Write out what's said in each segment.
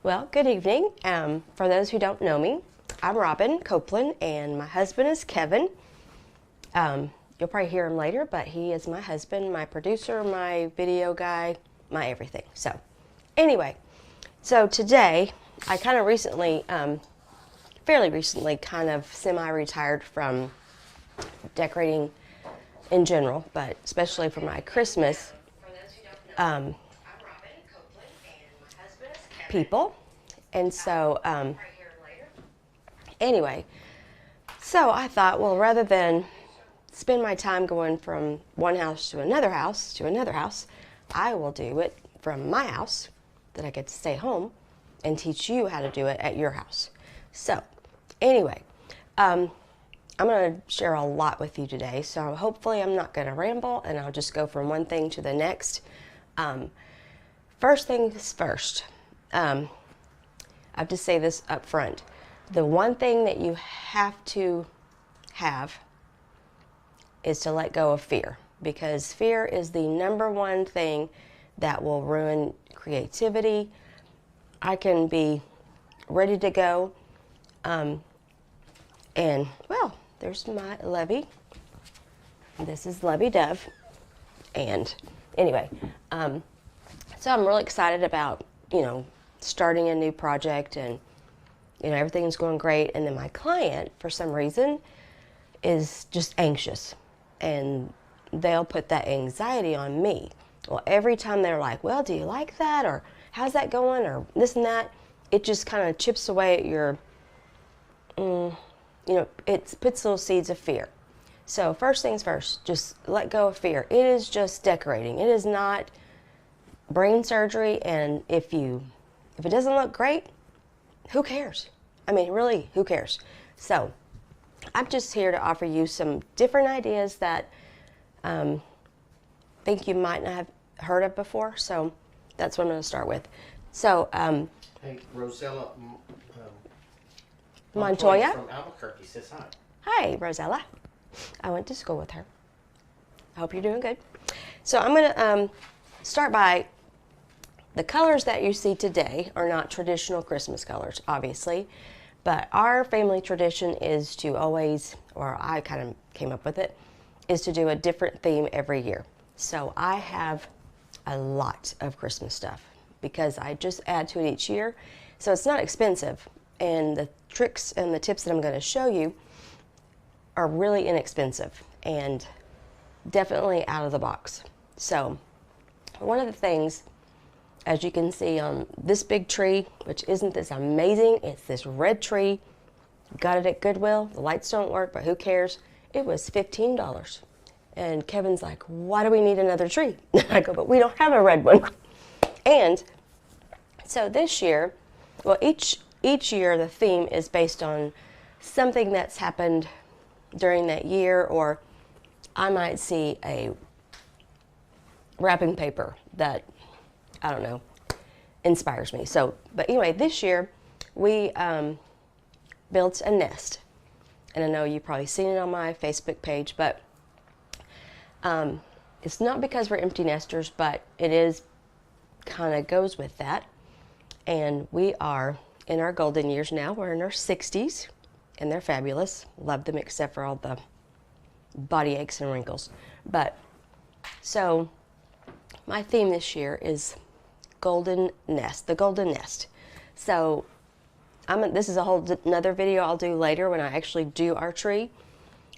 Well, good evening. For those who don't know me, I'm Robin Copeland, and my husband is Kevin. You'll probably hear him later, but he is my husband, my producer, my video guy, my everything. So, anyway, so today, I kind of recently, fairly recently, kind of semi-retired from decorating in general, but especially for my Christmas people. And so, anyway, so I thought, well, rather than spend my time going from one house to another house, I will do it from my house, that I get to stay home and teach you how to do it at your house. So, anyway, I'm going to share a lot with you today, so hopefully I'm not going to ramble, and I'll just go from one thing to the next. First things first, I have to say this up front. The one thing that you have to have is to let go of fear, because fear is the number one thing that will ruin creativity. I can be ready to go, and well, there's my Levy. This is Levy Dove, and anyway, so I'm really excited about, starting a new project, and everything's going great, and then my client, for some reason, is just anxious, and they'll put that anxiety on me. Well, every time they're like, well, do you like that, or how's that going, or this and that, it just kind of chips away at your, it puts little seeds of fear. So first things first, just let go of fear. It is just decorating. It is not brain surgery, and if it doesn't look great, who cares? I mean, really, who cares? So I'm just here to offer you some different ideas that I think you might not have heard of before. So that's what I'm going to start with. So, hey, Rosella Montoya from Albuquerque says hi. Hi, Rosella. I went to school with her. I hope you're doing good. So I'm going to start by, the colors that you see today are not traditional Christmas colors, obviously, but our family tradition is to always, or I kind of came up with it, is to do a different theme every year. So I have a lot of Christmas stuff because I just add to it each year. So it's not expensive, and the tricks and the tips that I'm going to show you are really inexpensive and definitely out of the box. So one of the things, as you can see on this big tree, which isn't this amazing, it's this red tree. Got it at Goodwill. The lights don't work, but who cares? It was $15. And Kevin's like, why do we need another tree? I go, but we don't have a red one. And so this year, well, each year the theme is based on something that's happened during that year, or I might see a wrapping paper that, I don't know, inspires me. So, but anyway, this year we built a nest, and I know you've probably seen it on my Facebook page, but it's not because we're empty nesters, but it is kind of goes with that. And we are in our golden years now. We're in our 60s, and they're fabulous. Love them, except for all the body aches and wrinkles. But so my theme this year is golden nest, the golden nest. So this is a whole another video I'll do later when I actually do our tree,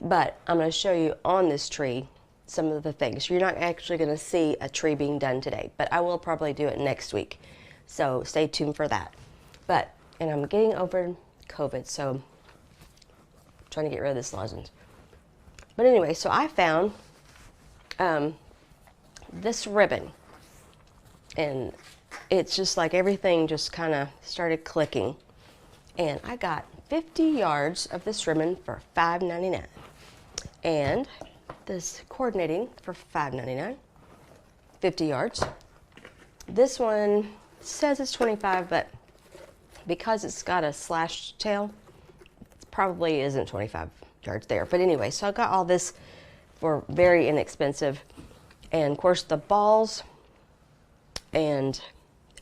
but I'm going to show you on this tree some of the things. You're not actually going to see a tree being done today, but I will probably do it next week. So stay tuned for that. And I'm getting over COVID, so I'm trying to get rid of this lozenge. But anyway, so I found this ribbon, and it's just like everything just kind of started clicking, and I got 50 yards of this ribbon for $5.99, and this coordinating for $5.99, 50 yards. This one says it's 25, but because it's got a slashed tail, it probably isn't 25 yards there. But anyway, so I got all this for very inexpensive. And of course the balls and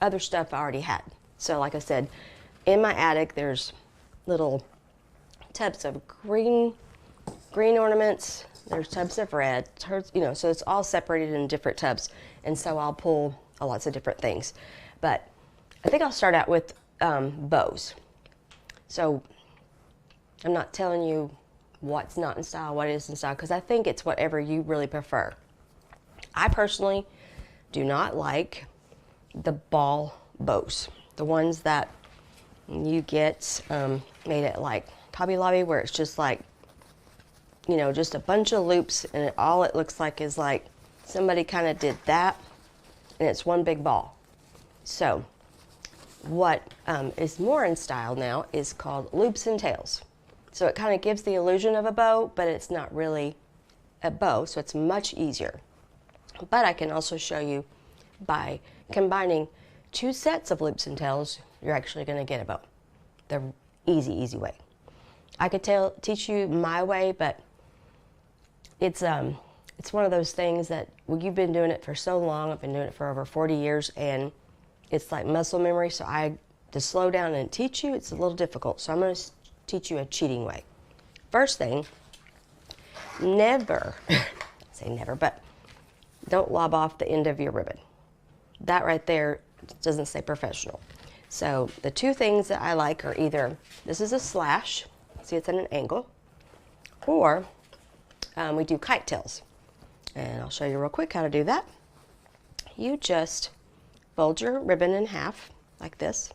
other stuff I already had. So like I said, in my attic, there's little tubs of green ornaments. There's tubs of red, you know, so it's all separated in different tubs. And so I'll pull lots of different things. But I think I'll start out with bows. So I'm not telling you what's not in style, what is in style, because I think it's whatever you really prefer. I personally do not like the ball bows, the ones that you get made at like Hobby Lobby, where it's just like, you know, just a bunch of loops, and all it looks like is like somebody kind of did that, and it's one big ball. So what is more in style now is called loops and tails. So it kind of gives the illusion of a bow, but it's not really a bow, so it's much easier. But I can also show you by combining 2 sets of loops and tails, you're actually going to get a bow. The easy way. I could teach you my way, but it's one of those things that, well, you've been doing it for so long. I've been doing it for over 40 years, and it's like muscle memory. So to slow down and teach you, it's a little difficult. So I'm going to teach you a cheating way. First thing, never, say never, but don't lob off the end of your ribbon. That right there doesn't say professional. So the 2 things that I like are either, this is a slash, see it's at an angle, or we do kite tails. And I'll show you real quick how to do that. You just fold your ribbon in half like this.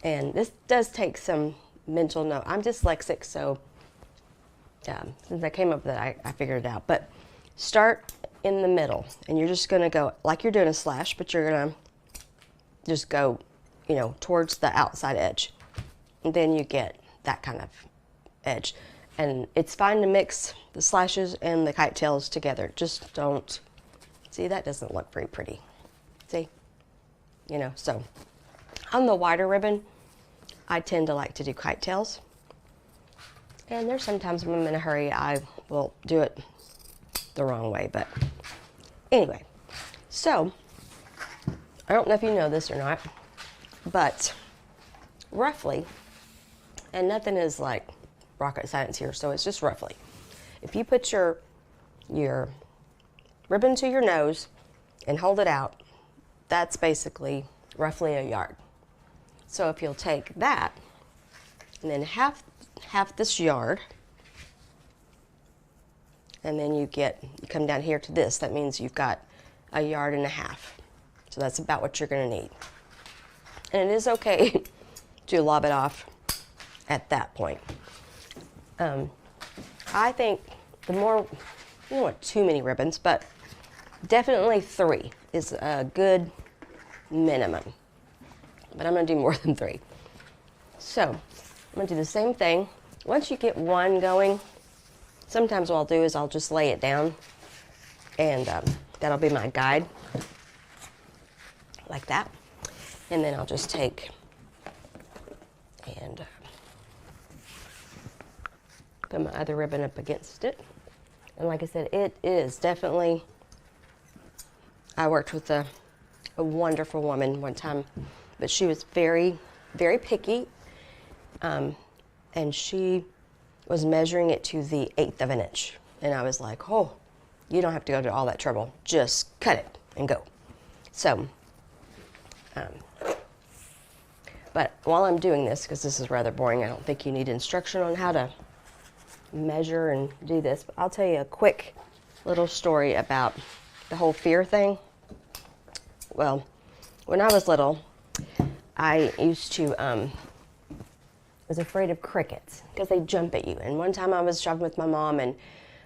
And this does take some mental note. I'm dyslexic, so since I came up with that, I figured it out. But start in the middle, and you're just gonna go like you're doing a slash, but you're gonna just go, you know, towards the outside edge. And then you get that kind of edge. And it's fine to mix the slashes and the kite tails together. Just don't, see, that doesn't look very pretty. See, you know, so on the wider ribbon, I tend to like to do kite tails. And there's sometimes when I'm in a hurry, I will do it the wrong way, but anyway. So, I don't know if you know this or not, but roughly, and nothing is like rocket science here, so it's just roughly. If you put your ribbon to your nose and hold it out, that's basically roughly a yard. So if you'll take that and then half this yard, and then you come down here to this, that means you've got a yard and a half. So that's about what you're going to need. And it is okay to lob it off at that point. I think the more, you don't want too many ribbons, but definitely 3 is a good minimum. But I'm going to do more than 3. So I'm going to do the same thing. Once you get one going, sometimes what I'll do is I'll just lay it down, and that'll be my guide, like that. And then I'll just take and put my other ribbon up against it. And like I said, it is definitely, I worked with a wonderful woman one time, but she was very, very picky. And she was measuring it to the 1/8 of an inch. And I was like, oh, you don't have to go to all that trouble. Just cut it and go. So, but while I'm doing this, because this is rather boring, I don't think you need instruction on how to measure and do this, but I'll tell you a quick little story about the whole fear thing. Well, when I was little, I used to, was afraid of crickets because they jump at you. And one time I was shopping with my mom, and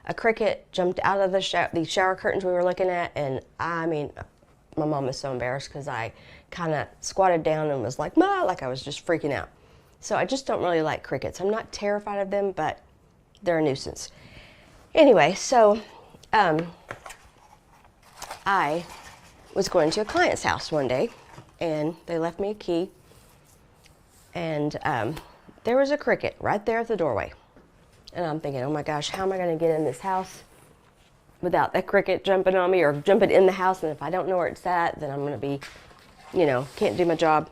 a cricket jumped out of the shower curtains we were looking at, and I mean, my mom was so embarrassed because I kind of squatted down and was like, "Ma," like I was just freaking out. So I just don't really like crickets. I'm not terrified of them, but they're a nuisance. Anyway, so I was going to a client's house one day, and they left me a key, and there was a cricket right there at the doorway. And I'm thinking, oh my gosh, how am I going to get in this house without that cricket jumping on me or jumping in the house? And if I don't know where it's at, then I'm going to be, you know, can't do my job.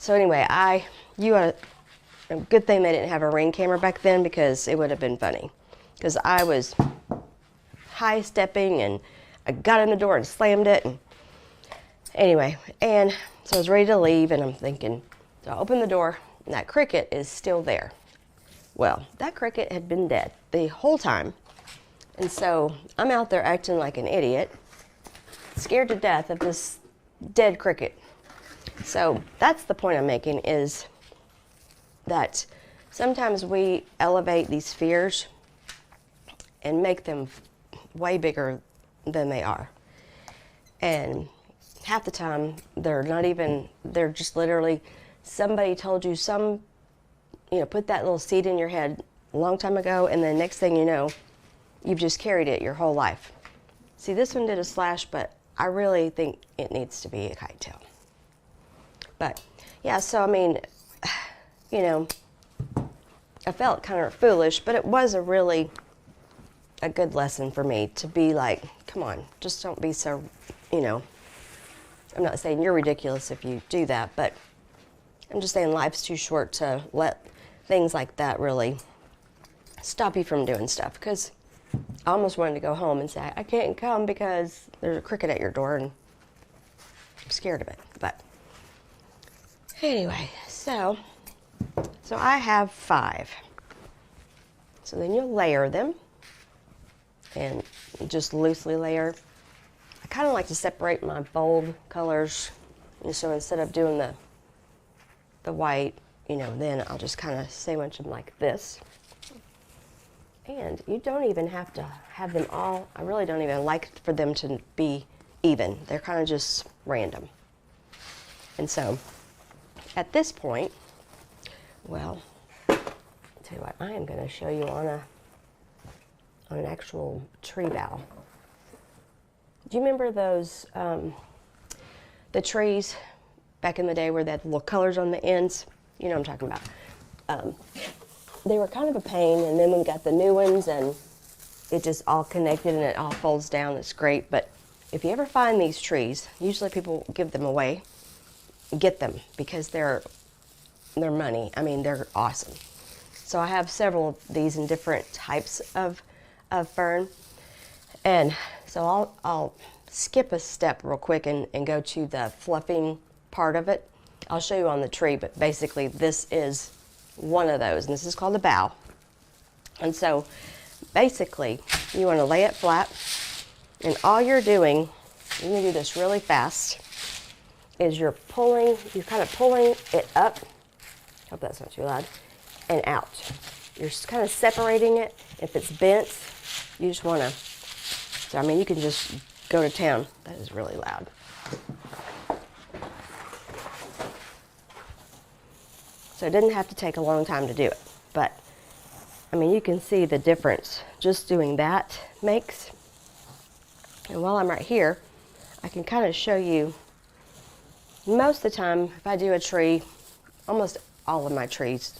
So anyway, a good thing they didn't have a Ring camera back then, because it would have been funny. Because I was high stepping and I got in the door and slammed it. And anyway, and so I was ready to leave, and I'm thinking, so I opened the door and that cricket is still there. Well, that cricket had been dead the whole time. And so I'm out there acting like an idiot, scared to death of this dead cricket. So that's the point I'm making, is that sometimes we elevate these fears and make them way bigger than they are. And half the time they're not even, they're just literally somebody told you put that little seed in your head a long time ago, and then next thing you know, you've just carried it your whole life. See, this one did a slash, but I really think it needs to be a kite tail. But yeah, so I mean, I felt kind of foolish, but it was a good lesson for me to be like, come on, just don't be so, I'm not saying you're ridiculous if you do that, but I'm just saying life's too short to let things like that really stop you from doing stuff. Because I almost wanted to go home and say, I can't come because there's a cricket at your door, and I'm scared of it. But anyway, so I have 5. So then you'll layer them, and just loosely layer. I kind of like to separate my bold colors, and so instead of doing the white, then I'll just kind of sandwich them like this. And you don't even have to have them all, I really don't even like for them to be even. They're kind of just random. And so at this point, well, I'll tell you what, I am going to show you on an actual tree bough. Do you remember those, the trees back in the day where they had little colors on the ends? You know what I'm talking about. They were kind of a pain, and then we got the new ones, and it just all connected and it all folds down. It's great. But if you ever find these trees, usually people give them away. Get them, because they're money. I mean, they're awesome. So I have several of these in different types of fern. And so I'll skip a step real quick and go to the fluffing part of it. I'll show you on the tree, but basically this is one of those, and this is called a bough. And so basically you want to lay it flat, and all you're doing, you're going to do this really fast, is you're kind of pulling it up, hope that's not too loud, and out. You're kind of separating it. If it's bent, you just want to, so I mean, you can just go to town. That is really loud. So it didn't have to take a long time to do it, but I mean, you can see the difference just doing that makes. And while I'm right here, I can kind of show you, most of the time, if I do a tree, almost all of my trees,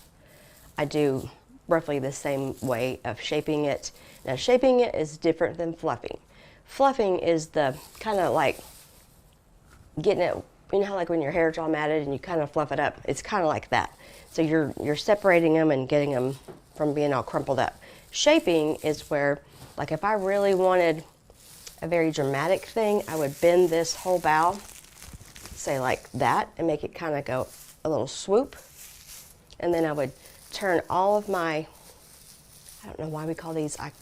I do roughly the same way of shaping it. Now, shaping it is different than fluffing. Fluffing is the kind of like getting it, you know how like when your hair's all matted and you kind of fluff it up? It's kind of like that. So you're separating them and getting them from being all crumpled up. Shaping is where, like if I really wanted a very dramatic thing, I would bend this whole bough, say like that, and make it kind of go a little swoop. And then I would turn all of my, I don't know why we call these, I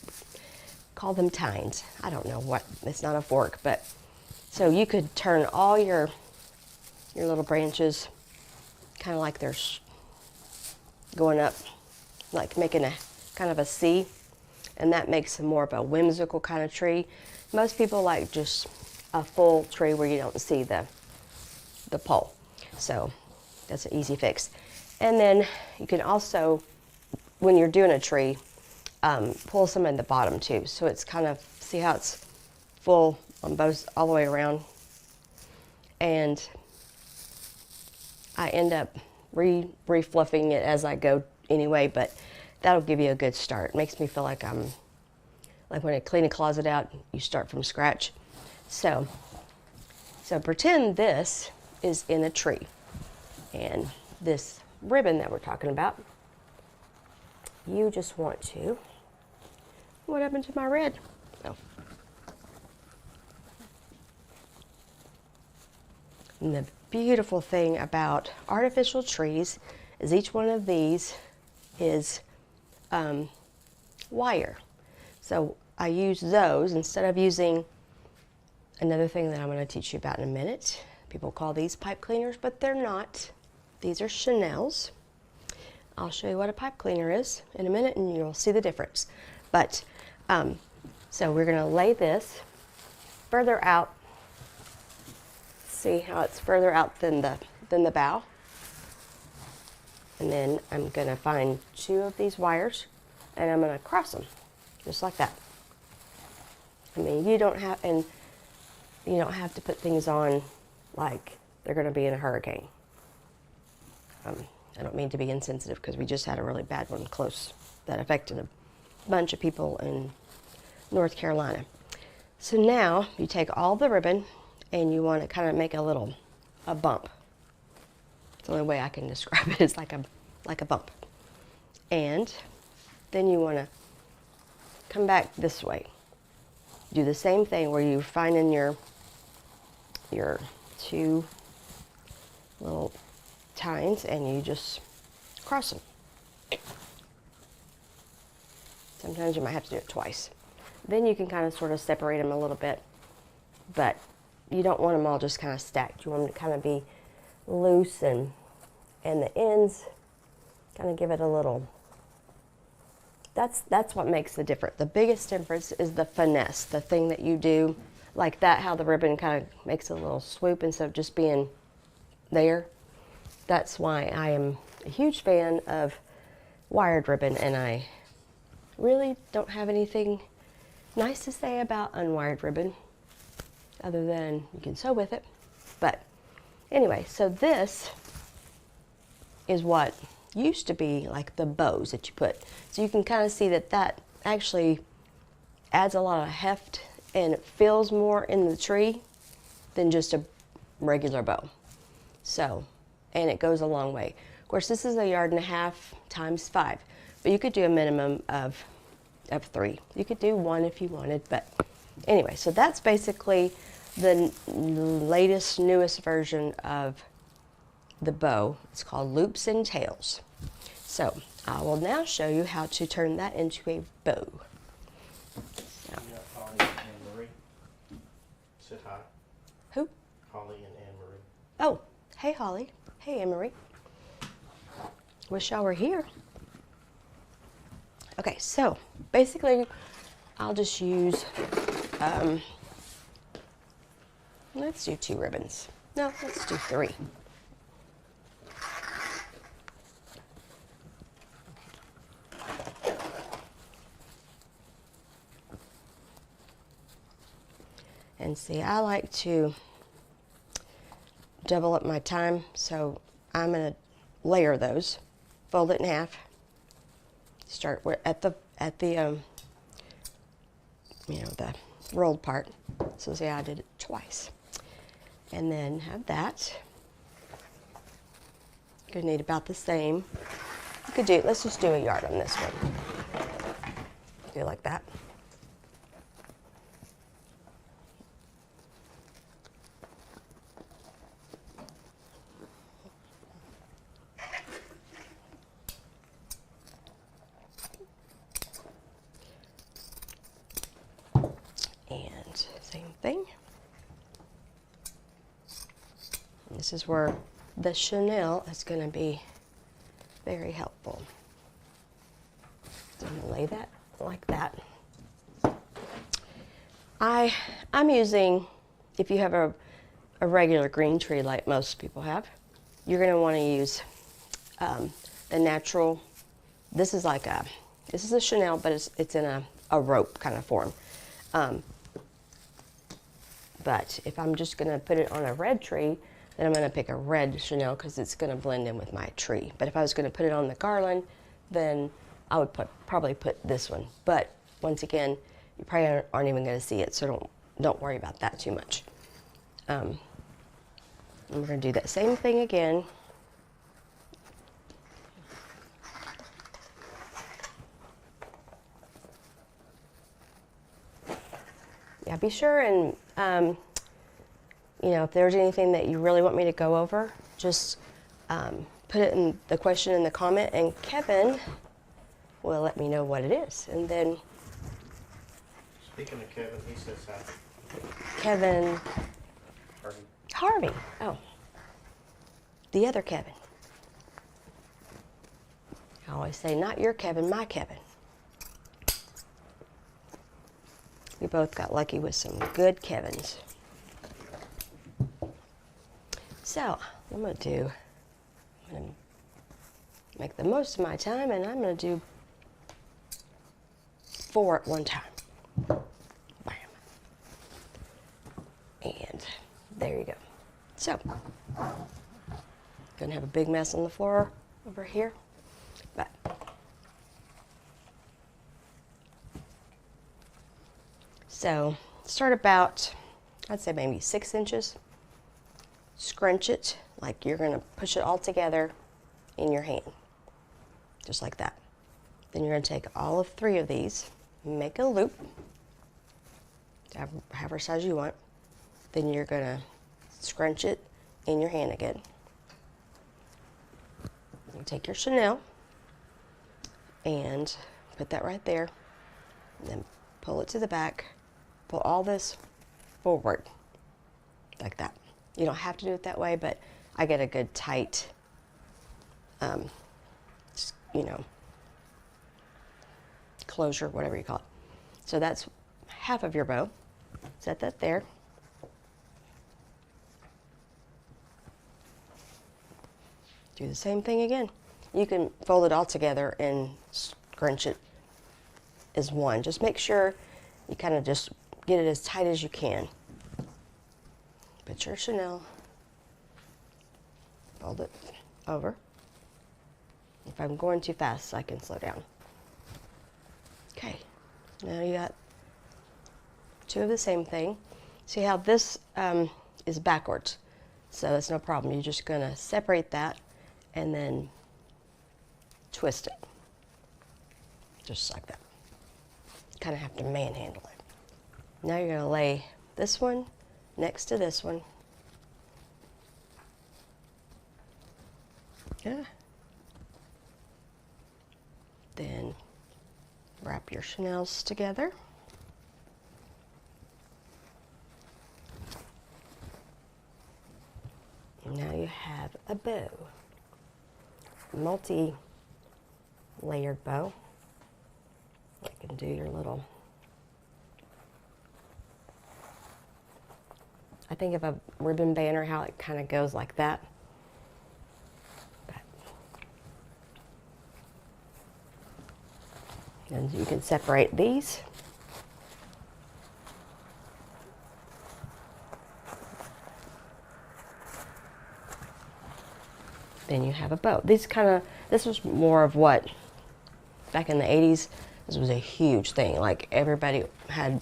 call them tines. I don't know what, it's not a fork, but so you could turn all your little branches kind of like they're going up, like making a kind of a C, and that makes more of a whimsical kind of tree. Most people like just a full tree where you don't see the pole. So that's an easy fix. And then you can also, when you're doing a tree, pull some in the bottom too. So it's kind of, see how it's full on both, all the way around. And I end up re-fluffing it as I go anyway, but that'll give you a good start. It makes me feel like I'm, like when I clean a closet out, you start from scratch. So pretend this is in a tree. And this ribbon that we're talking about, you just want to, what happened to my red? Oh. And the beautiful thing about artificial trees is each one of these is wire. So I use those instead of using another thing that I'm going to teach you about in a minute. People call these pipe cleaners, but they're not. These are chenelles. I'll show you what a pipe cleaner is in a minute and you'll see the difference. But so we're going to lay this further out. See how it's further out than the bow. And then I'm going to find 2 of these wires and I'm going to cross them just like that. I mean, you don't have to put things on like they're going to be in a hurricane. I don't mean to be insensitive because we just had a really bad one close that affected a bunch of people in North Carolina. So now you take all the ribbon and you want to kind of make a bump. It's the only way I can describe it is like a bump. And then you want to come back this way. Do the same thing where you find in your 2 little tines and you just cross them. Sometimes you might have to do it twice. Then you can kind of sort of separate them a little bit, but you don't want them all just kind of stacked. You want them to kind of be loose and the ends kind of give it a little. That's what makes the difference. The biggest difference is the finesse, the thing that you do like that, how the ribbon kind of makes a little swoop instead of just being there. That's why I am a huge fan of wired ribbon, and I really don't have anything nice to say about unwired ribbon other than you can sew with it. But anyway, so this is what used to be like the bows that you put. So you can kind of see that actually adds a lot of heft and it feels more in the tree than just a regular bow. So, and it goes a long way. Of course, this is 1.5 yards times 5, but you could do a minimum of 3. You could do 1 if you wanted, but anyway, so that's basically the latest, newest version of the bow. It's called loops and tails. So I will now show you how to turn that into a bow. So. Holly and Anne Marie. Sit hi. Who? Holly and Anne Marie. Oh, hey Holly. Hey Anne Marie. Wish y'all were here. Okay, so basically I'll just use, let's do 2 ribbons. No, let's do 3. And see, I like to double up my time, so I'm going to layer those, fold it in half, start at the the rolled part. So see, I did it twice, and then have that. You're gonna need about the same. You could do. Let's just do 1 yard on this one. Do it like that. And same thing. And this is where the chenille is going to be very helpful. So I'm going to lay that like that. I'm using, if you have a regular green tree like most people have, you're going to want to use the natural. This is like this is a chenille, but it's in a rope kind of form. But if I'm just going to put it on a red tree, then I'm going to pick a red chenille because it's going to blend in with my tree. But if I was going to put it on the garland, then I would probably put this one. But once again, you probably aren't even going to see it, so don't worry about that too much. I'm going to do that same thing again. be sure and, you know, if there's anything that you really want me to go over, just put it in the question in the comment, and Kevin will let me know what it is. And then Speaking of Kevin, he says hi. Kevin Harvey. Harvey. Oh, the other Kevin. I always say, not your Kevin, my Kevin. We both got lucky with some good Kevins. So, I'm going to make the most of my time, and I'm going to do 4 at one time. Bam. And there you go. So, gonna have a big mess on the floor over here, but so start about, I'd say maybe 6 inches. Scrunch it like you're gonna push it all together in your hand, just like that. Then you're gonna take all of 3 of these, make a loop, however size you want. Then you're gonna scrunch it in your hand again. You take your chenille and put that right there, and then pull it to the back, pull all this forward, like that. You don't have to do it that way, but I get a good tight, you know, closure, whatever you call it. So that's half of your bow. Set that there. Do the same thing again. You can fold it all together and scrunch it as one. Just make sure you kind of just get it as tight as you can. Put your chenille, fold it over. If I'm going too fast, I can slow down. Okay, now you got 2 of the same thing. See how this is backwards, so it's no problem. You're just gonna separate that and then twist it, just like that. Kind of have to manhandle it. Now you're gonna lay this one next to this one. Yeah. Then wrap your chenilles together. And now you have a bow. Multi-layered bow. You can do your little, I think of a ribbon banner, how it kind of goes like that. And you can separate these. Then you have a bow. This was more of what, back in the 80s, this was a huge thing. Like, everybody had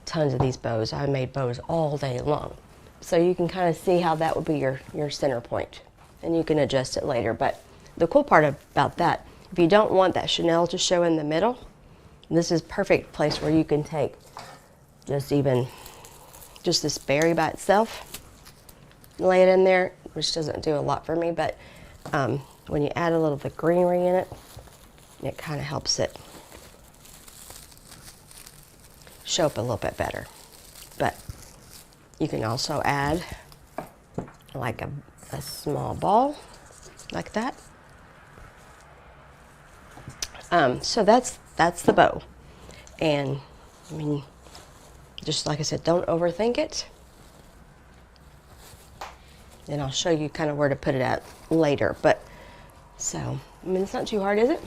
tons of these bows. I made bows all day long. So you can kind of see how that would be your center point. And you can adjust it later. But the cool part about that, if you don't want that chenille to show in the middle, this is a perfect place where you can take just this berry by itself, lay it in there, which doesn't do a lot for me, but when you add a little of the greenery in it, it kind of helps it show up a little bit better. But you can also add like a small ball, like that. So that's the bow. And I mean, just like I said, don't overthink it. And I'll show you kind of where to put it at later. But so, I mean, it's not too hard, is it?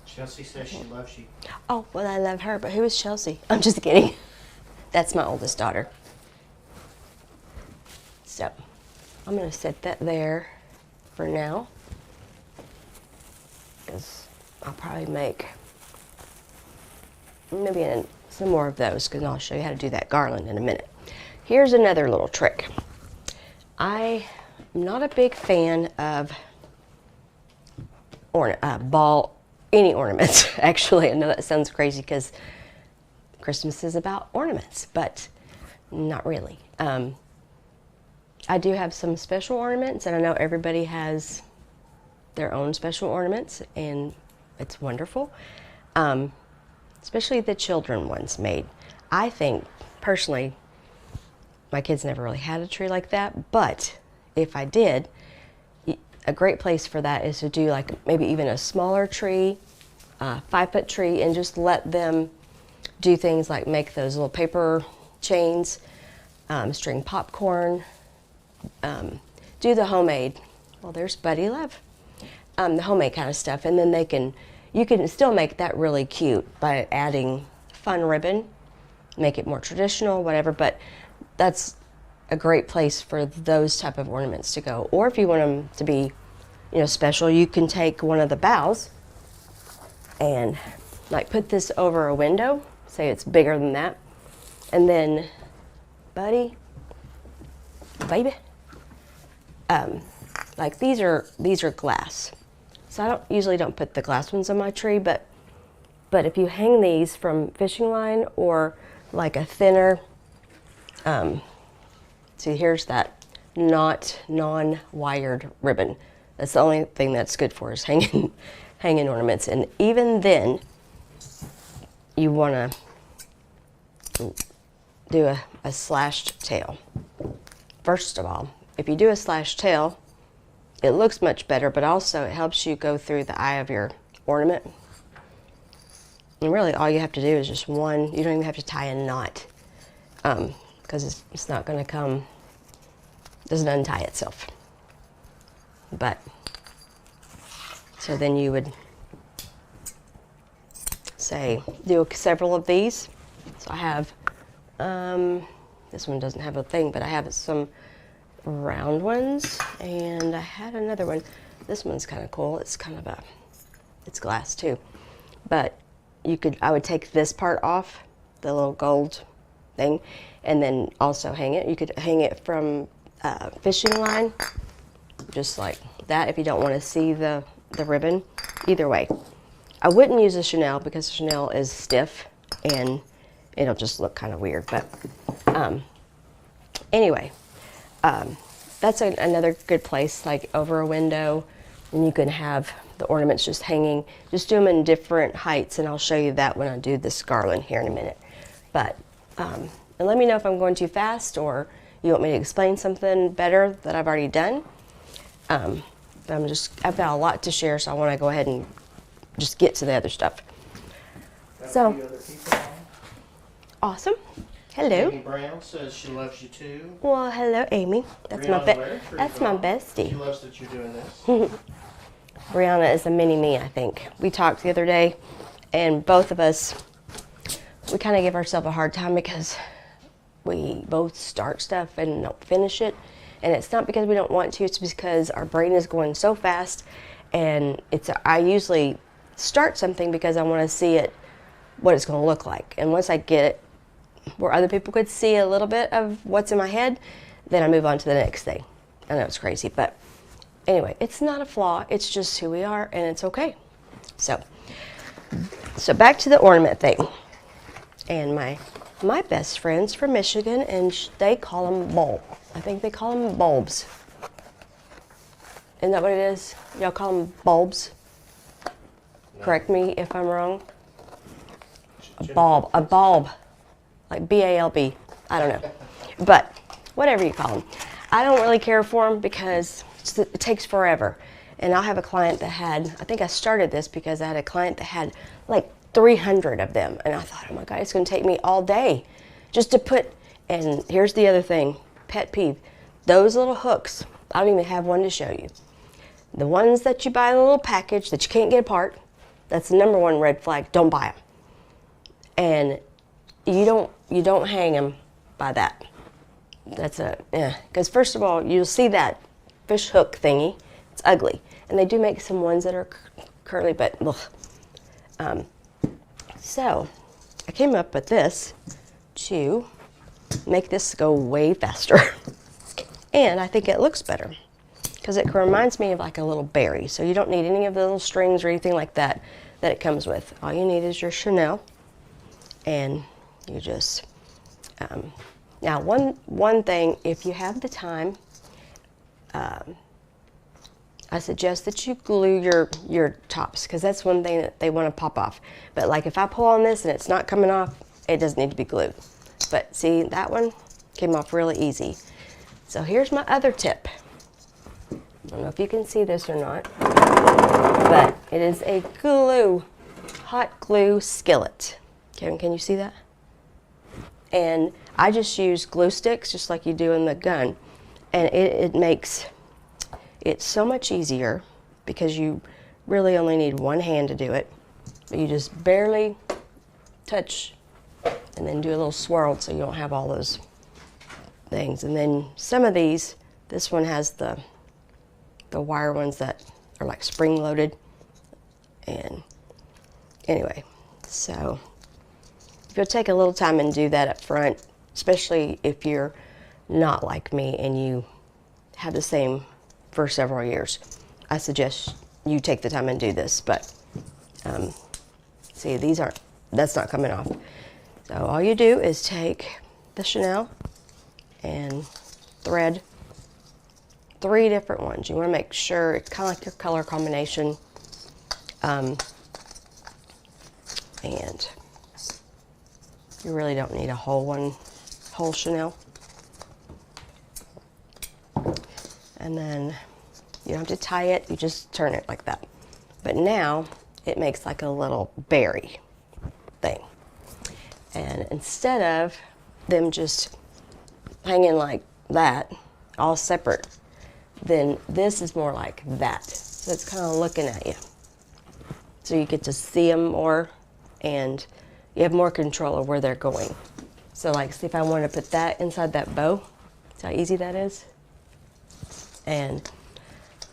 Chelsea says she loves you. Oh, well, I love her, but who is Chelsea? I'm just kidding. That's my oldest daughter. So, I'm going to set that there for now, because I'll probably make maybe some more of those, because I'll show you how to do that garland in a minute. Here's another little trick. I am not a big fan of any ornaments, actually. I know that sounds crazy because Christmas is about ornaments, but not really. I do have some special ornaments, and I know everybody has their own special ornaments, and it's wonderful. Especially the children ones made. I think, personally, my kids never really had a tree like that, but if I did, a great place for that is to do like maybe even a smaller tree, 5-foot tree, and just let them do things like make those little paper chains, string popcorn, do the homemade, well, there's Buddy Love, the homemade kind of stuff, and then you can still make that really cute by adding fun ribbon, make it more traditional, whatever, but that's a great place for those type of ornaments to go. Or if you want them to be, special, you can take one of the boughs and like put this over a window, say it's bigger than that, and then Buddy, baby, like these are glass. So I usually don't put the glass ones on my tree, but if you hang these from fishing line or like a thinner, see, here's that non-wired ribbon. That's the only thing that's good for is hanging ornaments. And even then, you want to do a slashed tail. First of all, if you do a slashed tail, it looks much better, but also it helps you go through the eye of your ornament. And really all you have to do is just one, you don't even have to tie a knot, because it's not going to come, doesn't untie itself. But, so then you would say, do several of these. So I have, this one doesn't have a thing, but I have some round ones, and I had another one. This one's kind of cool. It's kind of it's glass too. But I would take this part off, the little gold thing, and then also hang it. You could hang it from fishing line, just like that, if you don't want to see the ribbon. Either way. I wouldn't use a chenille because chenille is stiff and it'll just look kind of weird. But anyway, that's another good place, like over a window, and you can have the ornaments just hanging. Just do them in different heights, and I'll show you that when I do this garland here in a minute. But and let me know if I'm going too fast or you want me to explain something better that I've already done. But I've got a lot to share, so I want to go ahead and just get to the other stuff. Got a few other people on. Awesome. Hello. Amy Brown says she loves you too. Well, hello, Amy. That's my bestie. She loves that you're doing this. Brianna is a mini me, I think. We talked the other day, and both of us, we kind of give ourselves a hard time because we both start stuff and don't finish it. And it's not because we don't want to, it's because our brain is going so fast. And I usually start something because I want to see it, what it's going to look like. And once I get it where other people could see a little bit of what's in my head, then I move on to the next thing. I know it's crazy, but anyway, it's not a flaw. It's just who we are, and it's okay. So back to the ornament thing. And my best friend's from Michigan, and they call them bulb. I think they call them bulbs. Isn't that what it is? Y'all call them bulbs? No. Correct me if I'm wrong. A bulb, like B-A-L-B. I don't know, but whatever you call them. I don't really care for them because it takes forever. And I'll have a client that I think I started this because I had a client that had like 300 of them. And I thought, oh my God, it's going to take me all day just to put, and here's the other thing, pet peeve. Those little hooks, I don't even have one to show you. The ones that you buy in a little package that you can't get apart, that's the #1 red flag. Don't buy them. And you don't hang them by that. That's because first of all, you'll see that fish hook thingy. It's ugly. And they do make some ones that are curly, but ugh. So I came up with this to make this go way faster. And I think it looks better because it reminds me of like a little berry. So you don't need any of the little strings or anything like that it comes with. All you need is your chenille and You just, now one thing, if you have the time, I suggest that you glue your tops, because that's one thing that they want to pop off. But like if I pull on this and it's not coming off, it doesn't need to be glued. But see, that one came off really easy. So here's my other tip. I don't know if you can see this or not, but it is a hot glue skillet. Kevin, can you see that? And I just use glue sticks just like you do in the gun. And it makes it so much easier because you really only need one hand to do it. You just barely touch and then do a little swirl so you don't have all those things. And then some of these, this one has the wire ones that are like spring loaded. And anyway, so if you'll take a little time and do that up front, especially if you're not like me and you have the same for several years, I suggest you take the time and do this. But see, that's not coming off. So all you do is take the chenille and thread 3 different ones. You want to make sure it's kind of like your color combination. And you really don't need a whole chenille. And then you don't have to tie it, you just turn it like that. But now it makes like a little berry thing. And instead of them just hanging like that, all separate, then this is more like that. So it's kind of looking at you. So you get to see them more and you have more control of where they're going. So like, see if I want to put that inside that bow, see how easy that is? And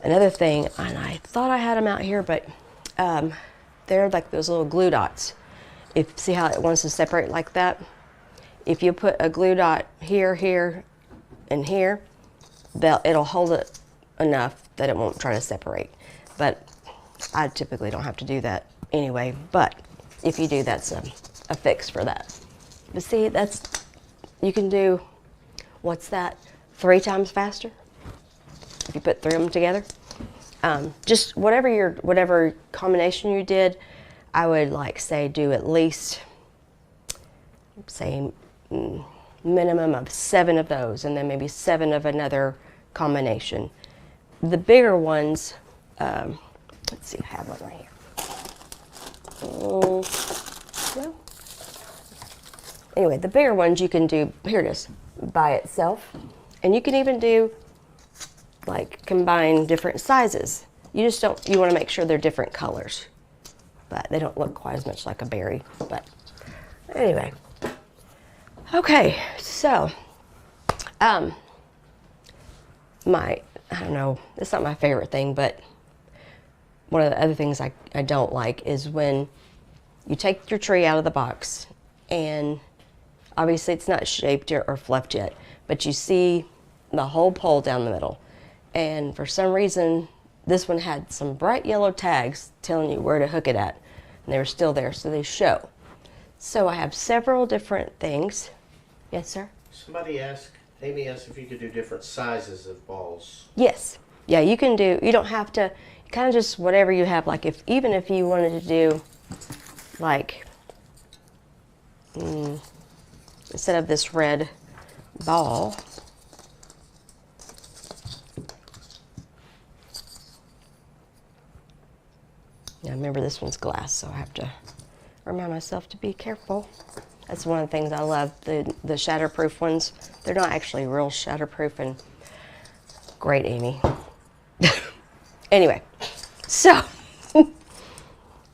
another thing, and I thought I had them out here, but they're like those little glue dots. See how it wants to separate like that? If you put a glue dot here, here, and here, it'll hold it enough that it won't try to separate. But I typically don't have to do that anyway, but if you do, that's a fix for that. But see, you can do, what's that, 3 times faster? If you put 3 of them together. Just whatever combination you did, I would like say do at least, say, minimum of 7 of those, and then maybe 7 of another combination. The bigger ones, let's see, I have one right here. No. Anyway, the bigger ones you can do, here it is, by itself. And you can even do, like, combine different sizes. You want to make sure they're different colors. But they don't look quite as much like a berry. But anyway. Okay, so, I don't know, it's not my favorite thing, but one of the other things I don't like is when you take your tree out of the box and obviously it's not shaped or fluffed yet, but you see the whole pole down the middle. And for some reason, this one had some bright yellow tags telling you where to hook it at. And they were still there, so they show. So I have several different things. Yes, sir? Amy asked if you could do different sizes of balls. Yes. Yeah, you can do, you don't have to, kind of just whatever you have. Like even if you wanted to do like, instead of this red ball, yeah, remember this one's glass, so I have to remind myself to be careful. That's one of the things I love, the shatterproof ones. They're not actually real shatterproof, and great, Amy. Anyway, so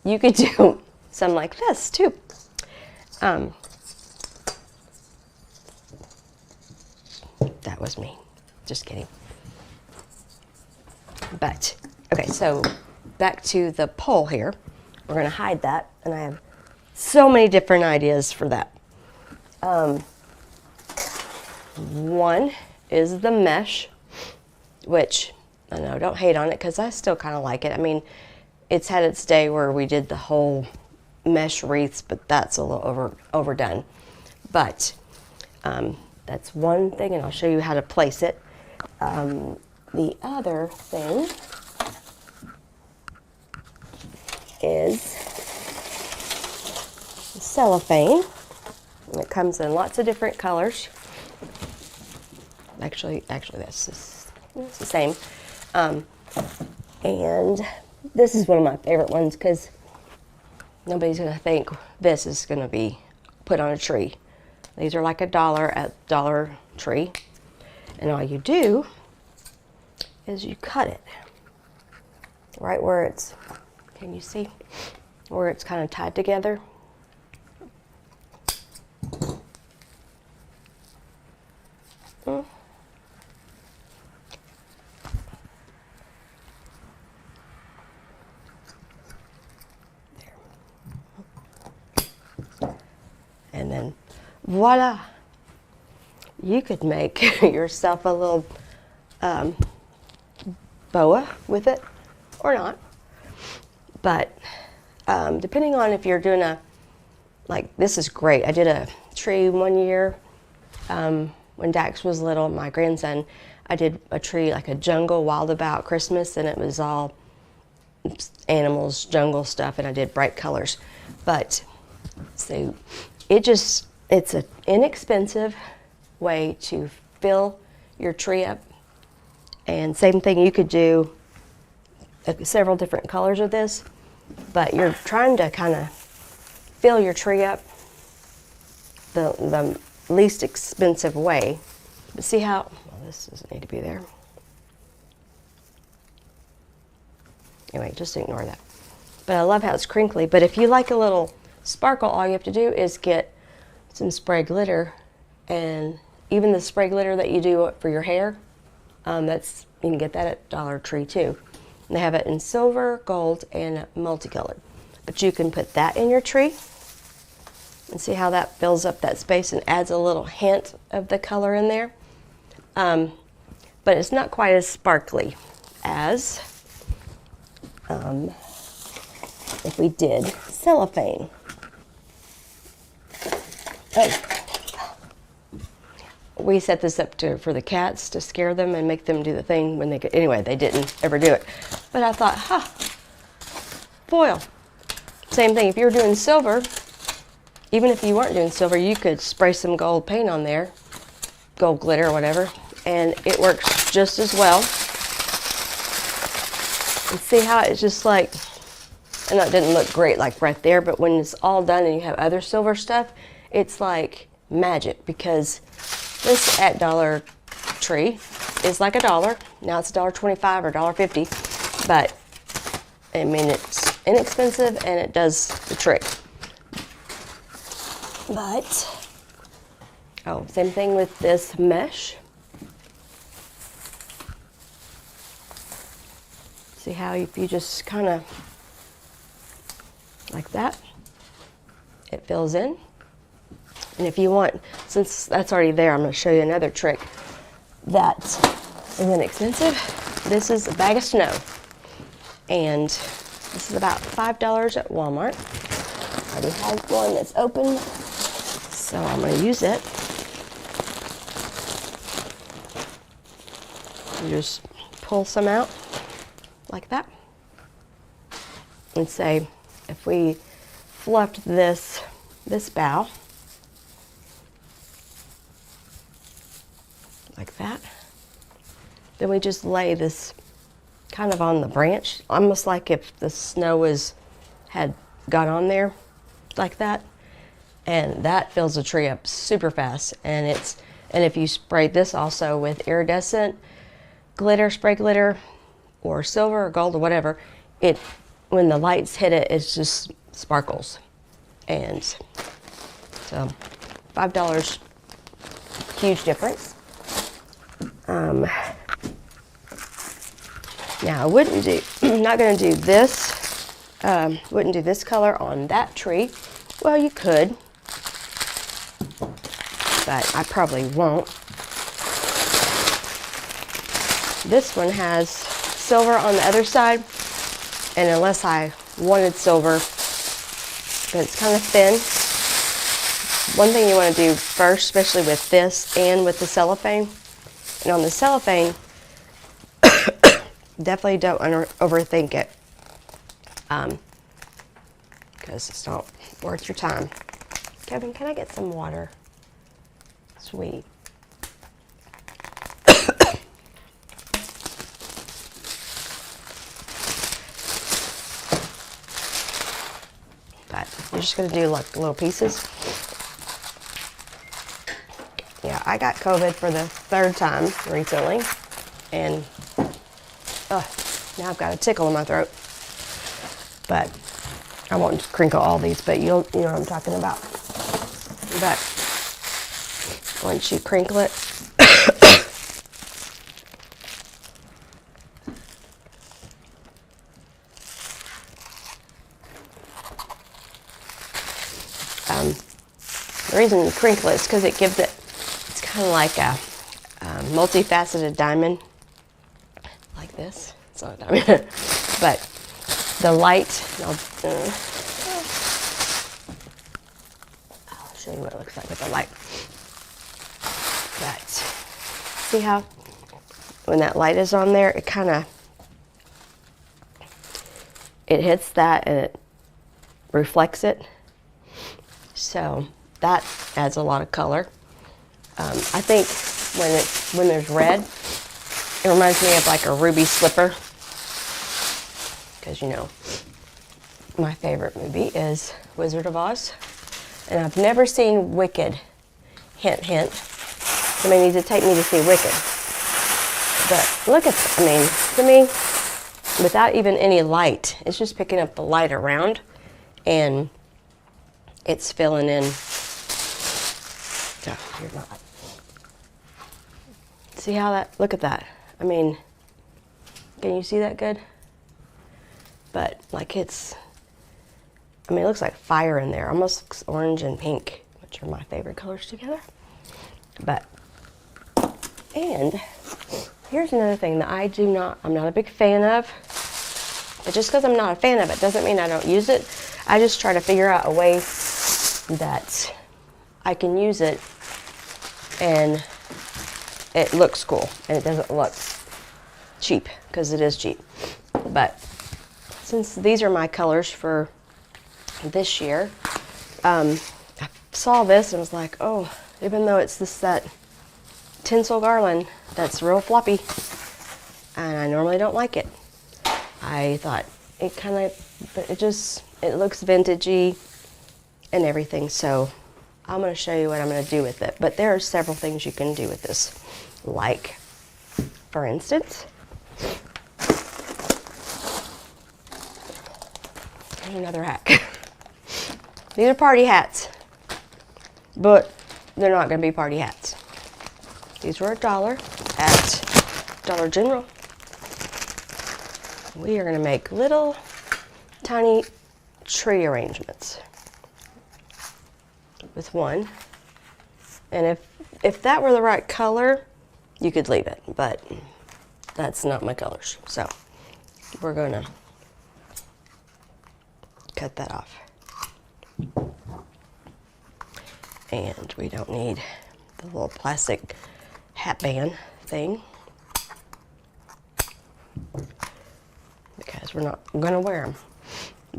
you could do some like this too. That was me, just kidding. But, okay, so back to the pole here. We're gonna hide that, and I have so many different ideas for that. One is the mesh, which, I know, don't hate on it, because I still kind of like it. I mean, it's had its day where we did the whole mesh wreaths, but that's a little overdone. But that's one thing, and I'll show you how to place it. The other thing is cellophane. It comes in lots of different colors. Actually, it's the same. And this is one of my favorite ones because nobody's going to think this is going to be put on a tree. These are like $1 at Dollar Tree. And all you do is you cut it right where it's, can you see? Where it's kind of tied together. And then voila, you could make yourself a little boa with it or not. But depending on if you're doing like this is great. I did a tree one year when Dax was little, my grandson. I did a tree like a jungle wild about Christmas, and it was all animals, jungle stuff, and I did bright colors. But so it's an inexpensive way to fill your tree up. And same thing, you could do several different colors of this, but you're trying to kind of fill your tree up the least expensive way. But see how, well, this doesn't need to be there. Anyway, just ignore that. But I love how it's crinkly. But if you like a little sparkle, all you have to do is get some spray glitter, and even the spray glitter that you do for your hair, you can get that at Dollar Tree too. And they have it in silver, gold, and multicolored. But you can put that in your tree and see how that fills up that space and adds a little hint of the color in there. But it's not quite as sparkly as if we did cellophane. Oh. We set this up for the cats to scare them and make them do the thing when they get, anyway, they didn't ever do it. But I thought, foil. Same thing, if you were doing silver, even if you weren't doing silver, you could spray some gold paint on there, gold glitter or whatever, and it works just as well. And see how it's just like, I know it didn't look great like right there, but when it's all done and you have other silver stuff, it's like magic, because this at Dollar Tree is like $1. Now it's $1.25 or $1.50, but I mean, it's inexpensive and it does the trick. But, oh, same thing with this mesh. See how if you just kind of like that, it fills in. And if you want, since that's already there, I'm going to show you another trick that is inexpensive. This is a bag of snow. And this is about $5 at Walmart. I already have one that's open, so I'm going to use it. You just pull some out like that. And say, if we fluffed this bough, like that, then we just lay this kind of on the branch, almost like if the snow had got on there like that, and that fills the tree up super fast. And if you spray this also with iridescent glitter, spray glitter, or silver or gold or whatever, when the lights hit it, it just sparkles. And so $5, huge difference. Now I wouldn't do, not going to do this, wouldn't do this color on that tree. Well, you could, but I probably won't. This one has silver on the other side, and unless I wanted silver, but it's kind of thin, one thing you want to do first, especially with this and with the cellophane, and on the cellophane, definitely don't overthink it, because it's not worth your time. Kevin, can I get some water? Sweet. But you're just going to do like little pieces. Yeah, I got COVID for the 3rd time recently, and now I've got a tickle in my throat. But I won't crinkle all these, but you know what I'm talking about. But once you crinkle it, the reason you crinkle it is because it gives it, it's kind of like a multifaceted diamond, like this. It's not a diamond, but the light, I'll show you what it looks like with the light. But see how when that light is on there, it kind of, it hits that and it reflects it. So that adds a lot of color. I think when there's red, it reminds me of like a ruby slipper. Because you know, my favorite movie is Wizard of Oz. And I've never seen Wicked. Hint, hint. Somebody needs to take me to see Wicked. But look at, I mean, to me, without even any light, it's just picking up the light around and it's filling in. No, you're not. See how that, look at that. I mean, can you see that good? But like it's, I mean, it looks like fire in there. Almost looks orange and pink, which are my favorite colors together. But, and here's another thing that I'm not a big fan of. But just because I'm not a fan of it doesn't mean I don't use it. I just try to figure out a way that I can use it and it looks cool and it doesn't look cheap, because it is cheap. But since these are my colors for this year, I saw this and was like, oh, even though it's that tinsel garland that's real floppy, and I normally don't like it, I thought it kind of, it looks vintagey and everything. So I'm going to show you what I'm going to do with it. But there are several things you can do with this. Like, for instance, another hack. These are party hats, but they're not going to be party hats. These were $1 at Dollar General. We are going to make little tiny tree arrangements with one. And if that were the right color, you could leave it, but that's not my colors. So we're going to cut that off. And we don't need the little plastic hat band thing, because we're not going to wear them.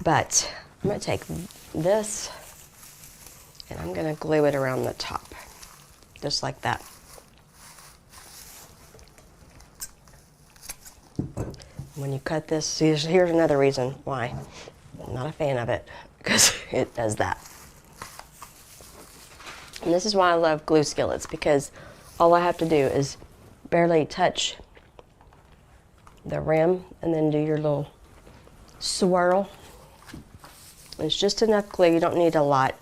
But I'm going to take this and I'm going to glue it around the top, just like that. When you cut this, see, here's another reason why I'm not a fan of it, because it does that. And this is why I love glue skillets, because all I have to do is barely touch the rim and then do your little swirl. It's just enough glue, you don't need a lot,